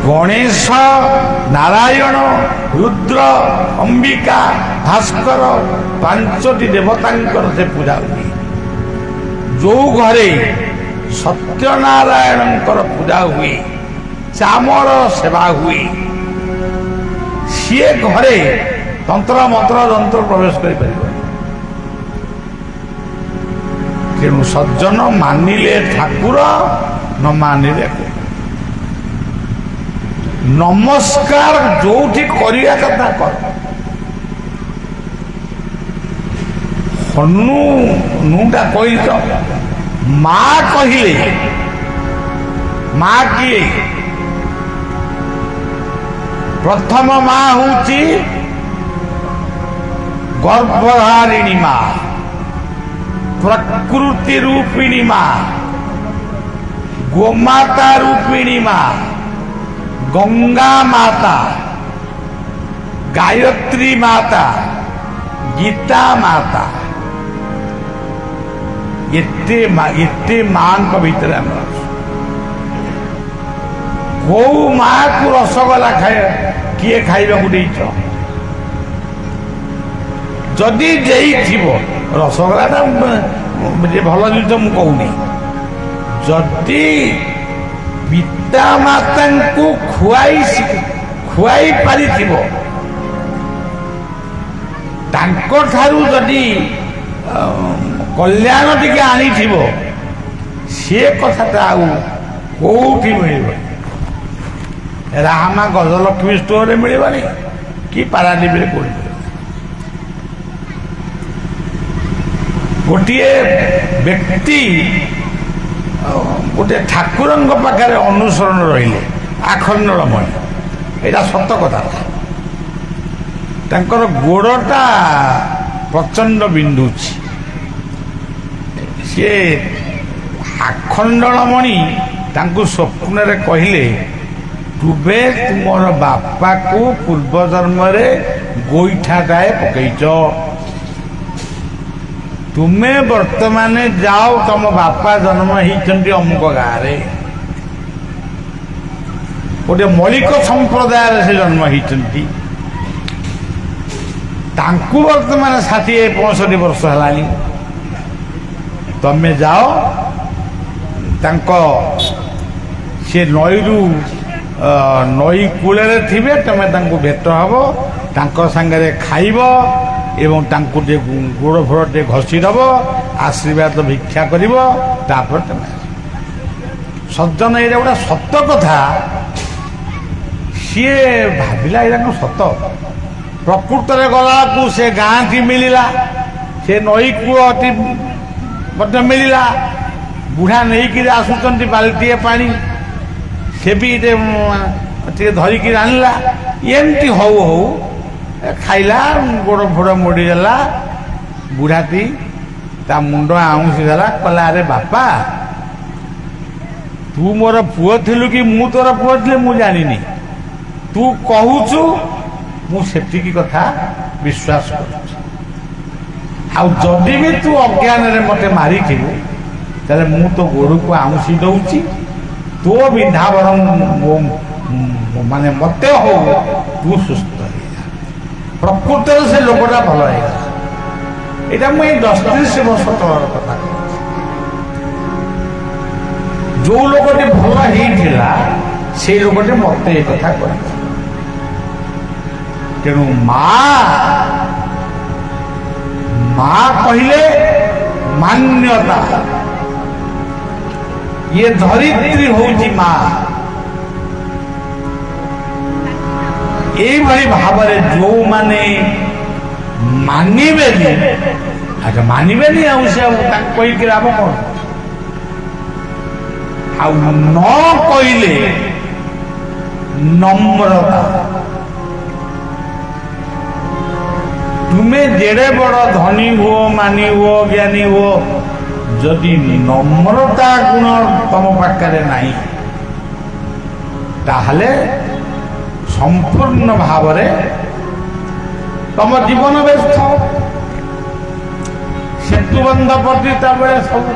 ଗଣେଶ, ନାରାୟଣ, ରୁଦ୍ର, ଅମ୍ବିକା, ଭାସ୍କର 5ଟି ଦେବତାଙ୍କର ସେ ପୂଜା ହୁଏ। ଯୋଉ ଘରେ ସତ୍ୟନାରାୟଣଙ୍କର ପୂଜା ହୁଏ, ଚାମର ସେବା ହୁଏ, ସିଏ ଘରେ ତନ୍ତ୍ର ମନ୍ତ୍ର ଯନ୍ତ୍ର ପ୍ରବେଶ କରିପାରିବ। ତେଣୁ ସଜ୍ଜନ ମାନିଲେ ଠାକୁର, ନ ମାନିଲେ ନମସ୍କାର ଯୋଉଠି କରିବା କଥା କର। ହନୁଟା କହିଲି ତ, ମା କହିଲେ, ମା କିଏ? ପ୍ରଥମ ମା ହଉଛି ଗର୍ଭଧାରିଣୀ ମା, ପ୍ରକୃତି ରୂପିଣୀ ମା, ଗୋମାତା ରୂପିଣୀ ମା, ଗଙ୍ଗା ମାତା, ଗାୟତ୍ରୀ ମାତା, ଗୀତା ମାତା। ଏତେ ମାଙ୍କ ଭିତରେ ଆମେ ଅଛୁ। କୋଉ ମାକୁ ରସଗୋଲା କିଏ ଖାଇବାକୁ ଦେଇଛ? ଯଦି ଦେଇଥିବ, ରସଗୋଲାଟା ଭଲ ଜିନିଷ ମୁଁ କହୁନି, ଯଦି ପିତା ମାତାଙ୍କୁ ଖୁଆଇ ପାରିଥିବ, ତାଙ୍କ ଠାରୁ ଯଦି କଲ୍ୟାଣ ଟିକେ ଆଣିଥିବ, ସେ କଥାଟା ଆଉ କୋଉଠି ମିଳିବ? ରାହାମା ଗଜଲକ୍ଷ୍ମୀ ଷ୍ଟୋରରେ ମିଳିବନି କି ପାରାଦୀପରେ କୋଉଠି ମିଳିବ? ଗୋଟିଏ ବ୍ୟକ୍ତି ଗୋଟେ ଠାକୁରଙ୍କ ପାଖରେ ଅନୁସରଣ ରହିଲେ, ଆଖଣ୍ଡଳମଣି, ଏଇଟା ସତ କଥା। ତାଙ୍କର ଗୋଡ଼ଟା ପ୍ରଚଣ୍ଡ ବିନ୍ଧୁଛି। ସିଏ ଆଖଣ୍ଡଳମଣି ତାଙ୍କୁ ସ୍ୱପ୍ନରେ କହିଲେ ତୁମେ ତୁମର ବାପାକୁ ପୂର୍ବ ଜନ୍ମରେ ଗୋଇଠାଟାଏ ପକେଇଛ, ତୁମେ ବର୍ତ୍ତମାନ ଯାଅ ତମ ବାପା ଜନ୍ମ ହେଇଛନ୍ତି ଅମୁକ ଗାଁରେ, ଗୋଟେ ମଳିକ ସମ୍ପ୍ରଦାୟରେ ସେ ଜନ୍ମ ହେଇଛନ୍ତି, ତାଙ୍କୁ ବର୍ତ୍ତମାନ 60-65 ବର୍ଷ ହେଲାଣି, ତମେ ଯାଅ ତାଙ୍କ ସେ ନଈରୁ ନଈ କୂଳରେ ଥିବେ, ତମେ ତାଙ୍କୁ ଭେଟ ହବ, ତାଙ୍କ ସାଙ୍ଗରେ ଖାଇବ ଏବଂ ତାଙ୍କୁ ଟିକେ ଗୋଡ଼ ଫୋଡ଼ ଟିକେ ଘଷି ଦେବ, ଆଶୀର୍ବାଦ ଭିକ୍ଷା କରିବ, ତାପରେ ତମେ ସଜ୍ଜନ ଏଇଟା ଗୋଟେ ସତ କଥା। ସିଏ ଭାବିଲା ଏଇଟା କଣ ସତ, ପ୍ରକୃତରେ ଗଲାକୁ ସେ ଗାଁଟି ମିଳିଲା, ସେ ନଈ କୂଳଟି ମଧ୍ୟ ମିଳିଲା, ବୁଢ଼ା ନେଇକିରି ଆସୁଛନ୍ତି ବାଲ୍ଟିଏ ପାଣି, ସେ ବି ଟିକେ ଧରିକି ଆଣିଲା, ଏମିତି ହଉ ହଉ ଖାଇଲା, ଗୋଡ଼ ଫୋଡ଼ ମୋଡ଼ିଦେଲା, ବୁଢ଼ାଟି ତା ମୁଣ୍ଡ ଆଉଁସି ଦେଲା, କହିଲା ଆରେ ବାପା ତୁ ମୋର ପୁଅ ଥିଲୁ କି ମୁଁ ତୋର ପୁଅ ଥିଲି ମୁଁ ଜାଣିନି, ତୁ କହୁଛୁ ମୁଁ ସେତିକି କଥା ବିଶ୍ୱାସ କରୁଛି, ଆଉ ଯଦି ବି ତୁ ଅଜ୍ଞାନରେ ମୋତେ ମାରିଥିବୁ ତାହେଲେ ମୁଁ ତୋ ଗୋଡ଼କୁ ଆଉଁସି ଦଉଛି, ତୋ ବିନ୍ଧା ବରଂ ମାନେ ମତେ ହଉ ତୁ ସୁସ୍ଥ ହେଇଯା। ପ୍ରକୃତରେ ସେ ଲୋକଟା ଭଲ ହେଇଗଲା। ଏଇଟା ମୁଁ ଏଇ 10-30 ବର୍ଷ ତଳର କଥା କହୁଛି। ଯୋଉ ଲୋକଟି ଭଲ ହେଇଥିଲା ସେଇ ଲୋକଟି ମତେ ଏ କଥା କହିଲା। ତେଣୁ ମା କହିଲେ ମାନ୍ୟତା, ଇଏ ଧରିତ୍ରୀ ହଉଛି ମା। এইভাবে ভাବରେ ଯୋଉମାନେ ମାନିବେନି, ଆଚ୍ଛା ମାନିବେନି ଆଉ ସେ ତାଙ୍କୁ କହିକି ଲାଭ କଣ? ଆଉ ନ କହିଲେ নম্রতা, ତୁମେ ଯେଡ଼େ ବଡ଼ ଧନୀ ହୁଅ, ମାନି ହୁଅ, ଜ୍ଞାନୀ ହୁଅ, ଯଦି নম্রতা ଗୁଣ ତମ ପାଖରେ ନାହିଁ ତାହେଲେ ସମ୍ପୂର୍ଣ୍ଣ ଭାବରେ ତମ ଜୀବନ ବ୍ୟସ୍ତ। ସେତୁବନ୍ଧ ପ୍ରତିଷ୍ଠା ବେଳେ ସବୁ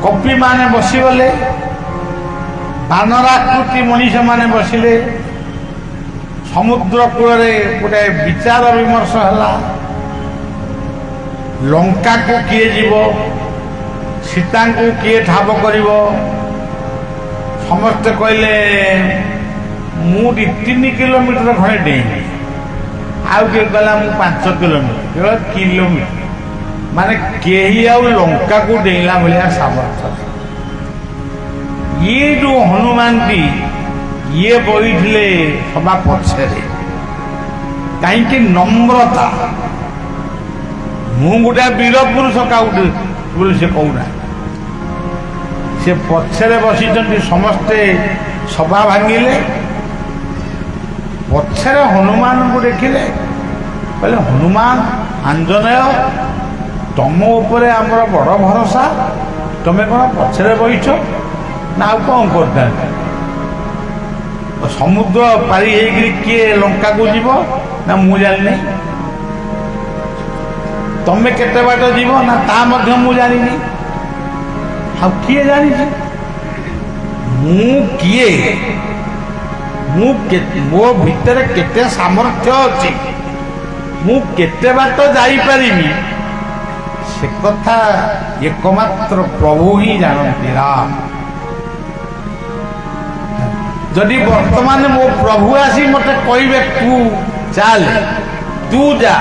କପି ମାନେ ବସିଗଲେ, ବାନରାକୃତି ମଣିଷ ମାନେ ବସିଲେ, ସମୁଦ୍ର କୂଳରେ ଗୋଟେ ବିଚାର ବିମର୍ଶ ହେଲା, ଲଙ୍କାକୁ କିଏ ଯିବ, ସୀତାଙ୍କୁ କିଏ ଠାବ କରିବ, ସମସ୍ତେ କହିଲେ ମୁଁ 2-3 କିଲୋମିଟର ଖଣ୍ଡେ ଡେଇଁବି, ଆଉ କିଏ କହିଲା ମୁଁ 5 କିଲୋମିଟର, କିଲୋମିଟର ମାନେ କେହି ଆଉ ଲଙ୍କାକୁ ଡେଇଁଲା ଭଳିଆ ସାମର୍ଥ୍ୟ। ଇଏ ଯୋଉ ହନୁମାନଟି ଇଏ ବଇଥିଲେ ସଭା ପଛରେ, କାହିଁକି নম্রতা, ମୁଁ ଗୋଟେ ବୀର ପୁରୁଷ କାଉଟେ ବୋଲି ସେ କହୁନା, ସେ ପଛରେ ବସିଛନ୍ତି, ସମସ୍ତେ ସଭା ଭାଙ୍ଗିଲେ, ପଛରେ ହନୁମାନଙ୍କୁ ଦେଖିଲେ, କହିଲେ ହନୁମାନ ଆଞ୍ଜନେୟ ତମ ଉପରେ ଆମର ବଡ଼ ଭରସା, ତମେ କ'ଣ ପଛରେ ବଇଛ ନା ଆଉ କ'ଣ କରିଥାନ୍ତି? ସମୁଦ୍ର ପାରି ହେଇକିରି କିଏ ଲଙ୍କାକୁ ଯିବ ନା ମୁଁ ଜାଣିନି, ତମେ କେତେ ବାଟ ଯିବ ନା ତା ମଧ୍ୟ ମୁଁ ଜାଣିନି, ଆଉ କିଏ ଜାଣିଛି ମୁଁ କିଏ, ମୁଁ ମୋ ଭିତରେ କେତେ ସାମର୍ଥ୍ୟ ଅଛି, ମୁଁ କେତେ ବାଟ ଯାଇପାରିବି, ସେ କଥା ଏକମାତ୍ର ପ୍ରଭୁ ହିଁ ଜାଣନ୍ତି। ରାମ ଯଦି ବର୍ତ୍ତମାନ ମୋ ପ୍ରଭୁ ଆସି ମତେ କହିବେ ତୁ ଚାଲ, ତୁ ଯା,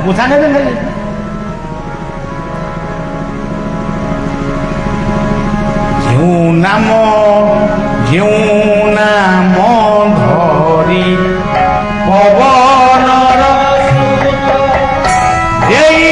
ମୁଁ ସାଙ୍ଗେ ସାଙ୍ଗେ ଯେଉଁ ନାମ ଧରି ପବନର ଦେଇ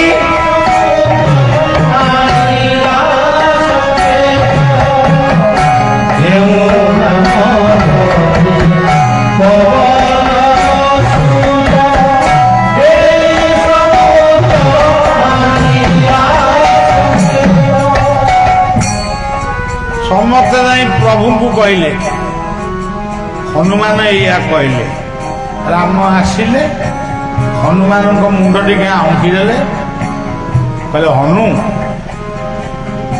ସମସ୍ତେ ଯାଇ ପ୍ରଭୁଙ୍କୁ କହିଲେ ହନୁମାନ ଏଇଆ କହିଲେ। ରାମ ଆସିଲେ ହନୁମାନଙ୍କ ମୁଣ୍ଡ ଟିକେ ଆଉଁଠି ଦେଲେ, କହିଲେ ହନୁ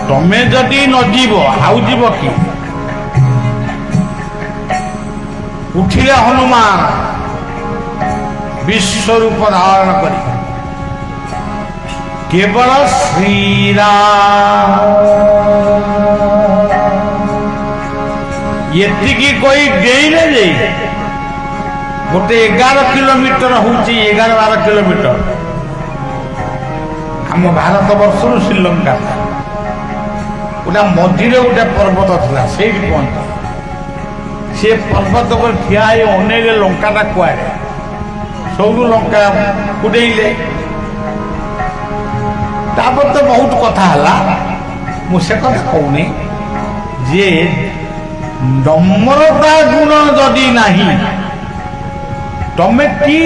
ତମେ ଯଦି ନ ଯିବ ଆଉ ଯିବ କି? ଉଠିଲେ ହନୁମାନ ବିଶ୍ୱରୂପ ଧାରଣ କରି କେବଳ ଶ୍ରୀରାମ ଏତିକି କହି ଡେଇଁଲେ ଯେ ଗୋଟେ 11 କିଲୋମିଟର ହଉଛି 11-12 କିଲୋମିଟର ଆମ ଭାରତ ବର୍ଷରୁ ଶ୍ରୀଲଙ୍କା ଗୋଟା ମଝିରେ ଗୋଟେ ପର୍ବତ ଥିଲା, ସେଇଠି ପହଞ୍ଚ ସେ ପର୍ବତ ଉପରେ ଠିଆ ହେଇ ଅନେଇଲେ ଲଙ୍କାଟା କୁଆଡ଼େ, ସବୁ ଲଙ୍କା ଉଡେଇଲେ। ତାପରେ ତ ବହୁତ କଥା ହେଲା, ମୁଁ ସେ କଥା କହୁନି ଯେ ନମ୍ରତା ଗୁଣ ଯଦି ନାହିଁ ତମେ କି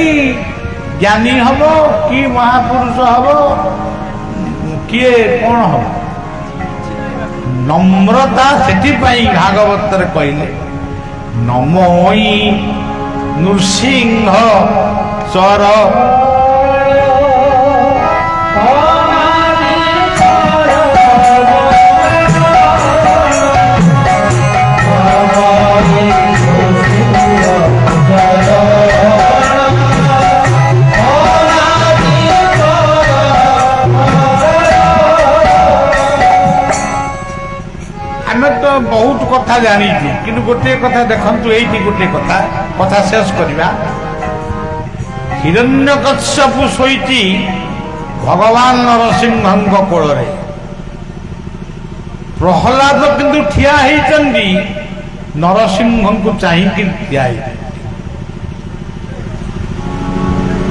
ଜ୍ଞାନୀ ହବ କି ମହାପୁରୁଷ ହବ କିଏ କଣ ହବ? ନମ୍ରତା ସେଥିପାଇଁ ଭାଗବତରେ କହିଲେ ନମୋଇ ନୃସିଂହ ସ୍ୱର ବହୁତ କଥା ଜାଣିଛି, କିନ୍ତୁ ଗୋଟିଏ କଥା ଦେଖନ୍ତୁ, ଏଇଠି ଗୋଟିଏ କଥା ଶେଷ କରିବା। ହିରଣ୍ୟକଶ୍ୟପ ଶୋଇଛି ଭଗବାନ ନରସିଂହଙ୍କ କୋଳରେ, ପ୍ରହ୍ଲାଦ କିନ୍ତୁ ଠିଆ ହେଇଛନ୍ତି ନରସିଂହଙ୍କୁ ଚାହିଁକି ଠିଆ ହେଇଛନ୍ତି।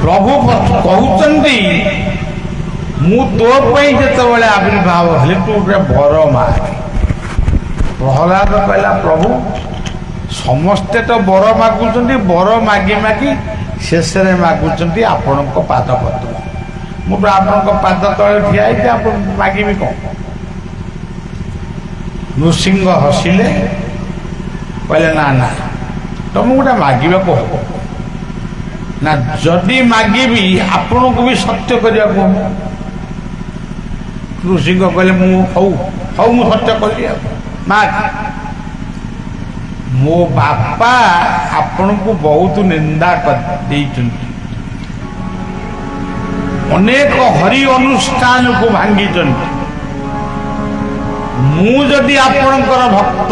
ପ୍ରଭୁ କହୁଛନ୍ତି ମୁଁ ତୋ ପାଇଁ ଯେତେବେଳେ ଆବିର୍ଭାବ ହେଲି ତୁ ଗୋଟେ ବର ମାଗେ। ପ୍ରହ୍ଲାଦ କହିଲା ପ୍ରଭୁ ସମସ୍ତେ ତ ବର ମାଗୁଛନ୍ତି, ବର ମାଗି ମାଗି ଶେଷରେ ମାଗୁଛନ୍ତି ଆପଣଙ୍କ ପାଦ ପଦ୍ମ, ମୁଁ ତ ଆପଣଙ୍କ ପାଦ ତଳେ ଠିଆ ହେଇଛି, ଆପଣ ମାଗିବି କଣ? ନୃସିଂହ ହସିଲେ, କହିଲେ ନା ନା ତମକୁ ଗୋଟେ ମାଗିବାକୁ ହବ ନା, ଯଦି ମାଗିବି ଆପଣଙ୍କୁ ବି ସତ୍ୟ କରିବାକୁ ହବ। ନୃସିଂହ କହିଲେ ମୁଁ ହଉ ମୁଁ ସତ୍ୟ କଲି। ଆଉ ମୋ ବାପା ଆପଣଙ୍କୁ ବହୁତ ନିନ୍ଦା ଦେଇଛନ୍ତି, ଅନେକ ହରି ଅନୁଷ୍ଠାନକୁ ଭାଙ୍ଗିଛନ୍ତି। ମୁଁ ଯଦି ଆପଣଙ୍କର ଭକ୍ତ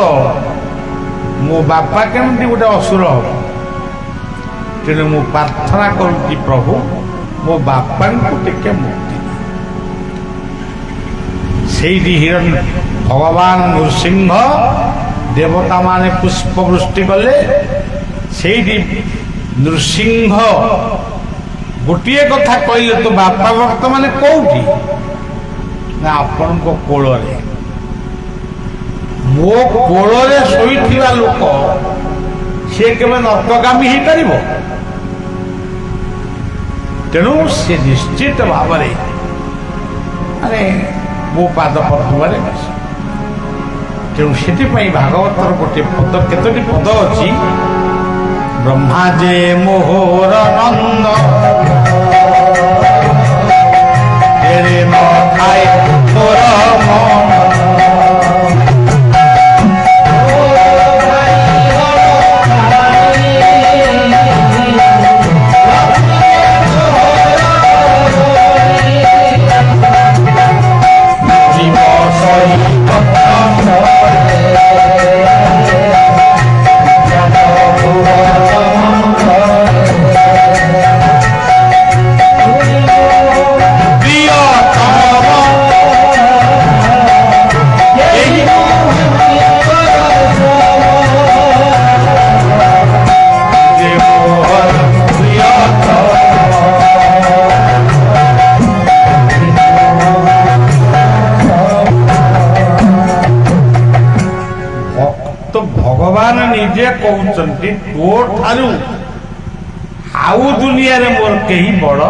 ମୋ ବାପା କେମିତି ଗୋଟେ ଅସୁର ହବ? ତେଣୁ ମୁଁ ପ୍ରାର୍ଥନା କରୁଛି ପ୍ରଭୁ ମୋ ବାପାଙ୍କୁ ଟିକେ ମୁକ୍ତି। ସେଇଠି ଭଗବାନ ନୃସିଂହ ଦେବତା ମାନେ ପୁଷ୍ପ ବୃଷ୍ଟି କଲେ। ସେଇଠି ନୃସିଂହ ଗୋଟିଏ କଥା କହିଲେ, ତ ବାପା ଭକ୍ତ ମାନେ କୋଉଠି? ନା ଆପଣଙ୍କ କୋଳରେ। ମୋ କୋଳରେ ଶୋଇଥିବା ଲୋକ ସିଏ କେବେ ନର୍କଗାମୀ ହେଇପାରିବ? ତେଣୁ ସେ ନିଶ୍ଚିତ ଭାବରେ ମୋ ପାଦ ପଦ୍ମରେ ବସେ। ତେଣୁ ସେଥିପାଇଁ ଭାଗବତର ଗୋଟିଏ ପଦ, କେତୋଟି ପଦ ଅଛି, ବ୍ରହ୍ମା ଯେ ମୋହର ନନ୍ଦ ତେରେ ନ ଥାଏ ତୋର ମନ। ଭଗବାନ ନିଜେ କହୁଛନ୍ତି ତୋ ଠାରୁ ଆଉ ଦୁନିଆରେ ମୋର କେହି ବଡ଼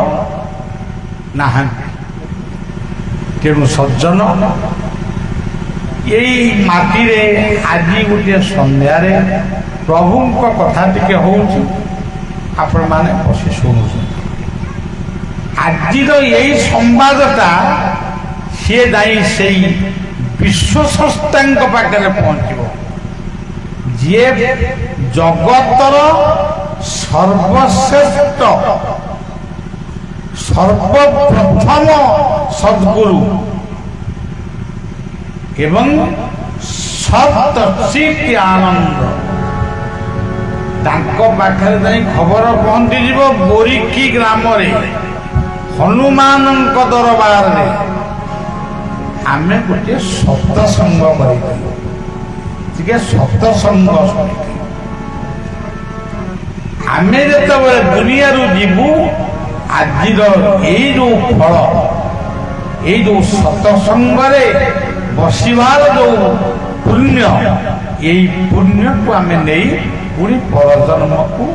ନାହାନ୍ତି। ତେଣୁ ସଜ୍ଜନ ଏଇ ମାଟିରେ ଆଜି ଗୋଟିଏ ସନ୍ଧ୍ୟାରେ ପ୍ରଭୁଙ୍କ କଥା ଟିକେ ହଉଛି, ଆପଣମାନେ ବସି ଶୁଣୁଛନ୍ତି। ଆଜିର ଏଇ ସମ୍ବାଦଟା ସିଏ ଯାଇ ସେଇ ବିଶ୍ୱସ୍ରଷ୍ଟାଙ୍କ ପାଖରେ ପହଞ୍ଚିବ, ଯିଏ ଜଗତର ସର୍ବଶ୍ରେଷ୍ଠ ସର୍ବପ୍ରଥମ ସଦ୍ଗୁରୁ ଏବଂ ସପ୍ତଚିତ୍ ଆନନ୍ଦ, ତାଙ୍କ ପାଖରେ ଯାଇ ଖବର ପହଞ୍ଚିଯିବ। ବୋରିକି ଗ୍ରାମରେ ହନୁମାନଙ୍କ ଦରବାରରେ ଆମେ ଗୋଟିଏ ସତ୍ସଙ୍ଗ କରିବା, ଟିକେ ସତ୍ସଙ୍ଗ ଶୁଣିବା। ଆମେ ଯେତେବେଳେ ଦୁନିଆରୁ ଯିବୁ, ଆଜିର ଏଇ ଯୋଉ ଫଳ, ଏଇ ଯୋଉ ସତ୍ସଙ୍ଗରେ ବସିବାର ଯୋଉ ପୁଣ୍ୟ, ଏଇ ପୁଣ୍ୟକୁ ଆମେ ନେଇ ପୁଣି ପରଜନ୍ମକୁ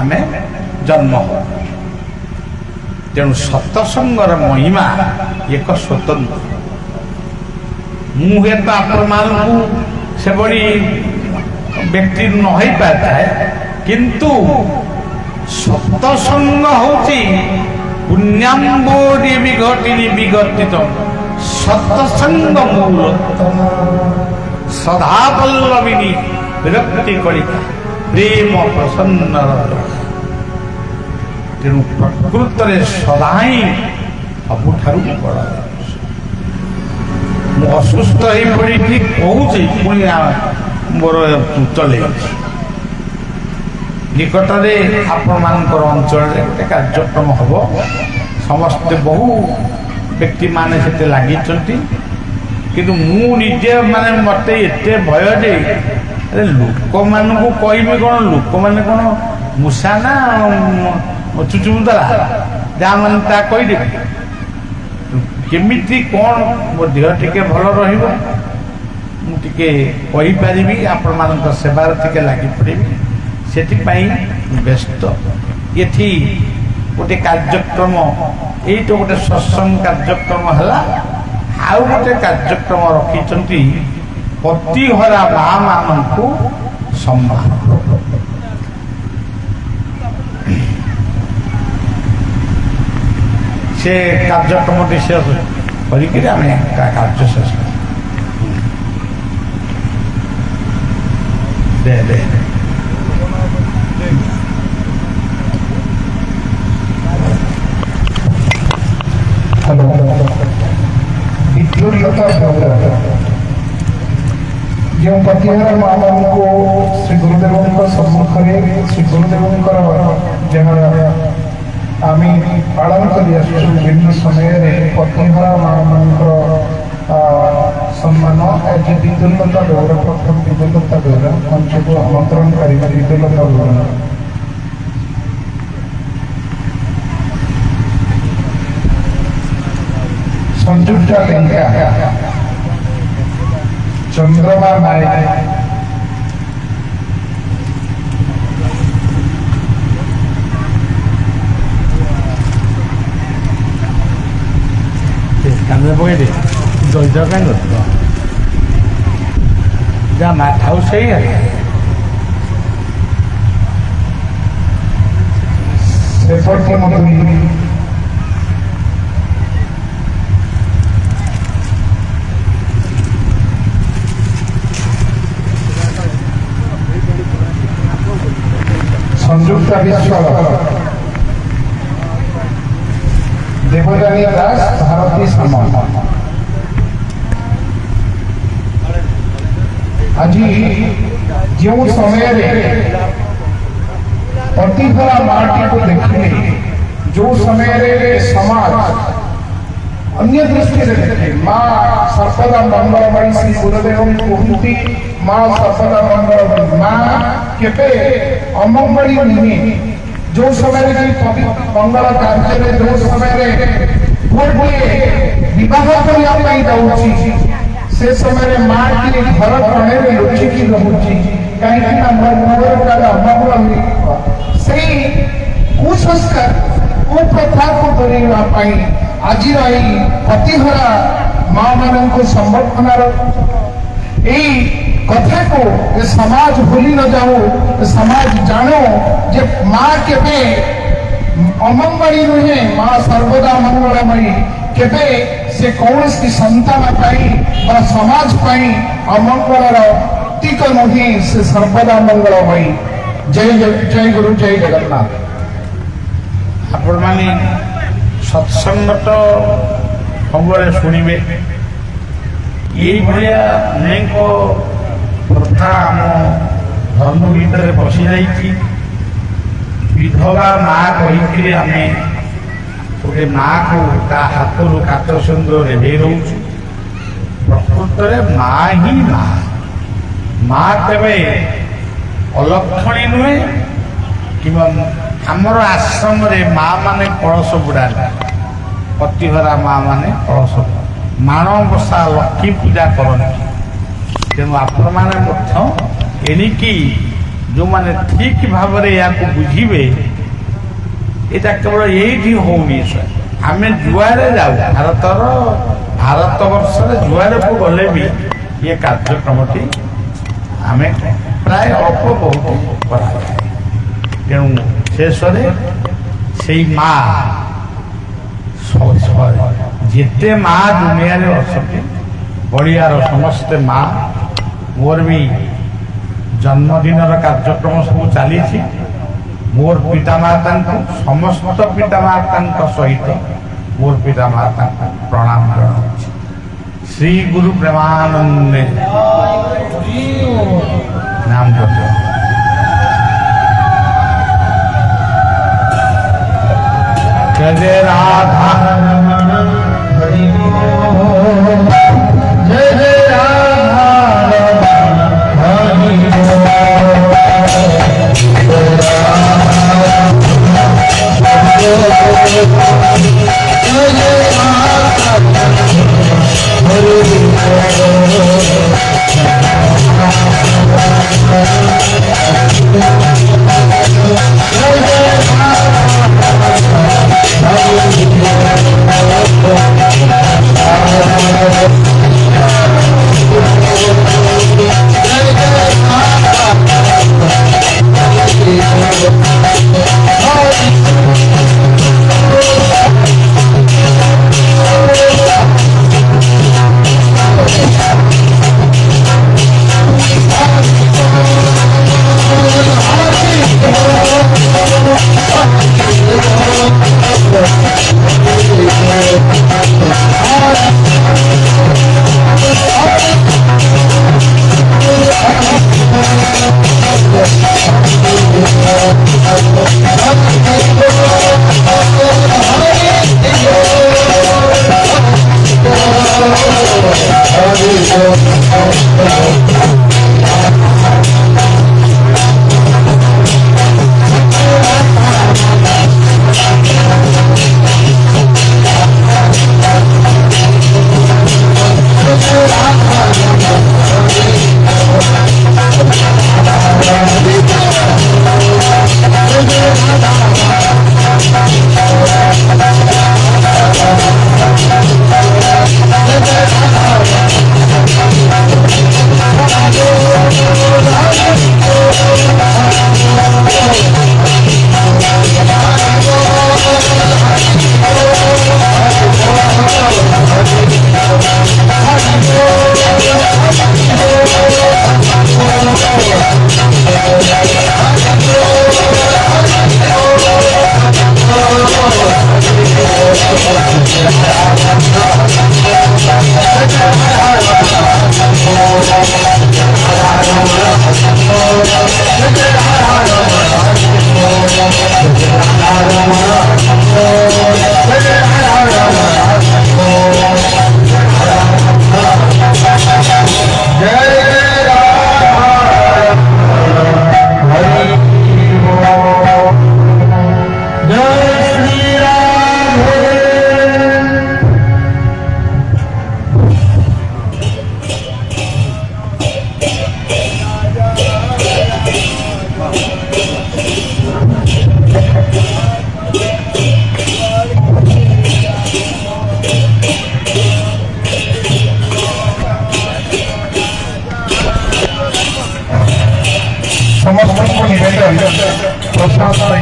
ଆମେ ଜନ୍ମ ହଉ। ତେଣୁ ସତ୍ସଙ୍ଗର ମହିମା ଏକ ସ୍ୱତନ୍ତ୍ର। ମୁଁ ହୁଏତ ଆପଣମାନଙ୍କୁ ସେଭଳି ବ୍ୟକ୍ତି ନ ହେଇପାରିଥାଏ, କିନ୍ତୁ ସତ୍ସଙ୍ଗ ହଉଛି ପୁଣ୍ୟାମ୍ବୋରି ବିଘଟିନି ବିଘଟିତ ସତ୍ସଙ୍ଗ ମୂଳ ସଦାପଲ୍ଲବିନୀ ବିରକ୍ତି କଳିକା ପ୍ରେମ ପ୍ରସନ୍ନ। ତେଣୁ ପ୍ରକୃତରେ ସଦା ହିଁ ସବୁଠାରୁ ବଡ଼। ମୁଁ ଅସୁସ୍ଥ ହେଇ ପଡ଼ିକି କହୁଛି, ପୁଣି ମୋର ଚଲେଇଛି। ନିକଟରେ ଆପଣମାନଙ୍କର ଅଞ୍ଚଳରେ ଗୋଟେ କାର୍ଯ୍ୟକ୍ରମ ହେବ, ସମସ୍ତେ ବହୁ ବ୍ୟକ୍ତିମାନେ ସେଠି ଲାଗିଛନ୍ତି। କିନ୍ତୁ ମୁଁ ନିଜେ ମାନେ ମୋତେ ଏତେ ଭୟ ଯେ ଲୋକମାନଙ୍କୁ କହିବି କ'ଣ, ଲୋକମାନେ କ'ଣ ମୂଷା ନା ଚୁଚୁମୁଦରା ଯାହା ମାନେ ତା କହିଦେବି। କେମିତି କ'ଣ ମୋ ଦେହ ଟିକେ ଭଲ ରହିବ, ମୁଁ ଟିକେ କହିପାରିବି, ଆପଣମାନଙ୍କ ସେବାରେ ଟିକେ ଲାଗି ପଡ଼ିବି, ସେଥିପାଇଁ ବ୍ୟସ୍ତ। ଏଠି ଗୋଟେ କାର୍ଯ୍ୟକ୍ରମ, ଏଇଟା ଗୋଟେ ସତ୍ସଙ୍ଗ କାର୍ଯ୍ୟକ୍ରମ ହେଲା, ଆଉ ଗୋଟେ କାର୍ଯ୍ୟକ୍ରମ ରଖିଛନ୍ତି ପତିହରା ମାମାନଙ୍କୁ ସମ୍ମାନ। ସେ କାର୍ଯ୍ୟକ୍ରମଟି ଶେଷ କରିକିରି ଆମେ କାର୍ଯ୍ୟ ଶେଷ ଦେ ଦେ जो पतिहार माँ को श्री गुरुदेव सम्मुखें श्री गुरुदेव जहाँ आम पालन कर विभिन्न समय पतिहार माँ मान सम्मान आज विद्युलता गौर प्रथम विद्युलता गौर मंच को आमंत्रण कर विद्युलता गौर संजुक्ता लेंका चंद्रमा नायक କାମରେ ପକେଇଦେ ଜୟ କାହିଁ କରିବ ଯା ମାଥାଉ ସେଇ ସେପଟେ ମଧୁରୀ संयुक्ता विश्वाल देवरानी दास भारती सामंत आज जो समय पतिहरा माटी को देखने जो समय समाज अन्य दृष्टि से देखे माँ सर्वदा मंगलमयी श्री गुरुदेव कहती माँ सर्वदा मंगलमयी माँ केवे अमंगली नुहे जो समय मंगल कार्य जो समय विवाह करने जाऊँगी से समय माँ की घर कोणे लुचिकी रोची कहीं अमंगल से कुसंस्कार कुप्रथा को दूरेवाई आज पतिहरा माँ मान संबर्धनार এই কথাକୁ ଏ ସମାଜ ଭୁଲି ନ ଯାଉ, ସମାଜ ଜାଣୁ ଯେ ମା କେବେ ଅମଙ୍ଗଳୀ ନୁହେଁ, ମା ସର୍ବଦା ମଙ୍ଗଳମୟୀ। କେବେ ସେ କୌଣସି ସନ୍ତାନ ପାଇଁ ବା ସମାଜ ପାଇଁ ଅମଙ୍ଗଳର ପ୍ରତୀକ ନୁହେଁ, ସେ ସର୍ବଦା ମଙ୍ଗଳମୟୀ। ଜୟ ଗୁରୁ, ଜୟ ଜଗନ୍ନାଥ। ଆପଣମାନେ ସତ୍ସଙ୍ଗ ତ ସବୁବେଳେ ଶୁଣିବେ। ଏଇଭଳିଆ ଅନେକ କଥା ଆମ ଧର୍ମ ଭିତରେ ପଶିଯାଇଛି। ବିଧବା ମା କହିକିରି ଆମେ ଗୋଟେ ମାକୁ ତା ହାତରୁ କାତ ସିନ୍ଦୁର ରେଭେଇ ରହୁଛୁ। ପ୍ରକୃତରେ ମା ହିଁ ମା। ମା କେବେ ଅଲକ୍ଷଣୀ ନୁହେଁ। କିମ୍ବା ଆମର ଆଶ୍ରମରେ ମା ମାନେ କଳସ ବୁଡ଼ାନ୍ତି, ପତିହରା ମା ମାନେ କଳସ ମାଣବସା ଲକ୍ଷ୍ମୀ ପୂଜା କରନ୍ତି। ତେଣୁ ଆପଣମାନେ ମଧ୍ୟ ଏଣିକି ଯେଉଁମାନେ ଠିକ ଭାବରେ ଏହାକୁ ବୁଝିବେ, ଏଇଟା କେବଳ ଏଇଠି ହଉନି। ଆମେ ଯୁଆଡ଼େ ଯାଉ, ଭାରତବର୍ଷରେ ଯୁଆଡ଼କୁ ଗଲେ ବି ଏ କାର୍ଯ୍ୟକ୍ରମଟି ଆମେ ପ୍ରାୟ ଅଳ୍ପ ବହୁତ କରାଯାଏ। ତେଣୁ ଶେଷରେ ସେଇ ମା, ଯେତେ ମା ଦୁନିଆରେ ଅଛନ୍ତି, ବଳିଆର ସମସ୍ତେ ମା। ମୋର ବି ଜନ୍ମଦିନର କାର୍ଯ୍ୟକ୍ରମ ସବୁ ଚାଲିଛି। ମୋର ପିତାମାତାଙ୍କୁ, ସମସ୍ତ ପିତାମାତାଙ୍କ ସହିତ ମୋର ପିତାମାତାଙ୍କୁ ପ୍ରଣାମ ଜଣାଉଛି। ଶ୍ରୀ ଗୁରୁ ପ୍ରେମାନନ୍ଦେ ନାମ ଜପ। जय राधा रमण हरि बोल, जय जय राधा रमण हरि बोल, जय राधा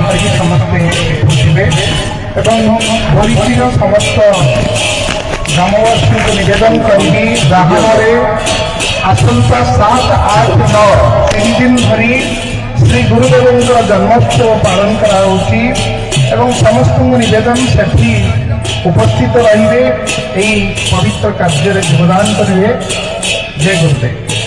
ଧରିକି ସମସ୍ତେ ଏଠୁଥିବେ ଏବଂ ଧରିତ୍ରୀର ସମସ୍ତ ଗ୍ରାମବାସୀଙ୍କୁ ନିବେଦନ କରିବି ବ୍ରାହ୍ମଣରେ ଆସନ୍ତା 7, 8, 9 ତିନି ଦିନ ଧରି ଶ୍ରୀ ଗୁରୁଦେବଙ୍କର ଜନ୍ମୋତ୍ସବ ପାଳନ କରାଯାଉଛି ଏବଂ ସମସ୍ତଙ୍କୁ ନିବେଦନ ସେଠି ଉପସ୍ଥିତ ରହିବେ ଏହି ପବିତ୍ର କାର୍ଯ୍ୟରେ ଯୋଗଦାନ କରିବେ। ଜୟ ଗୁରୁଦେବ।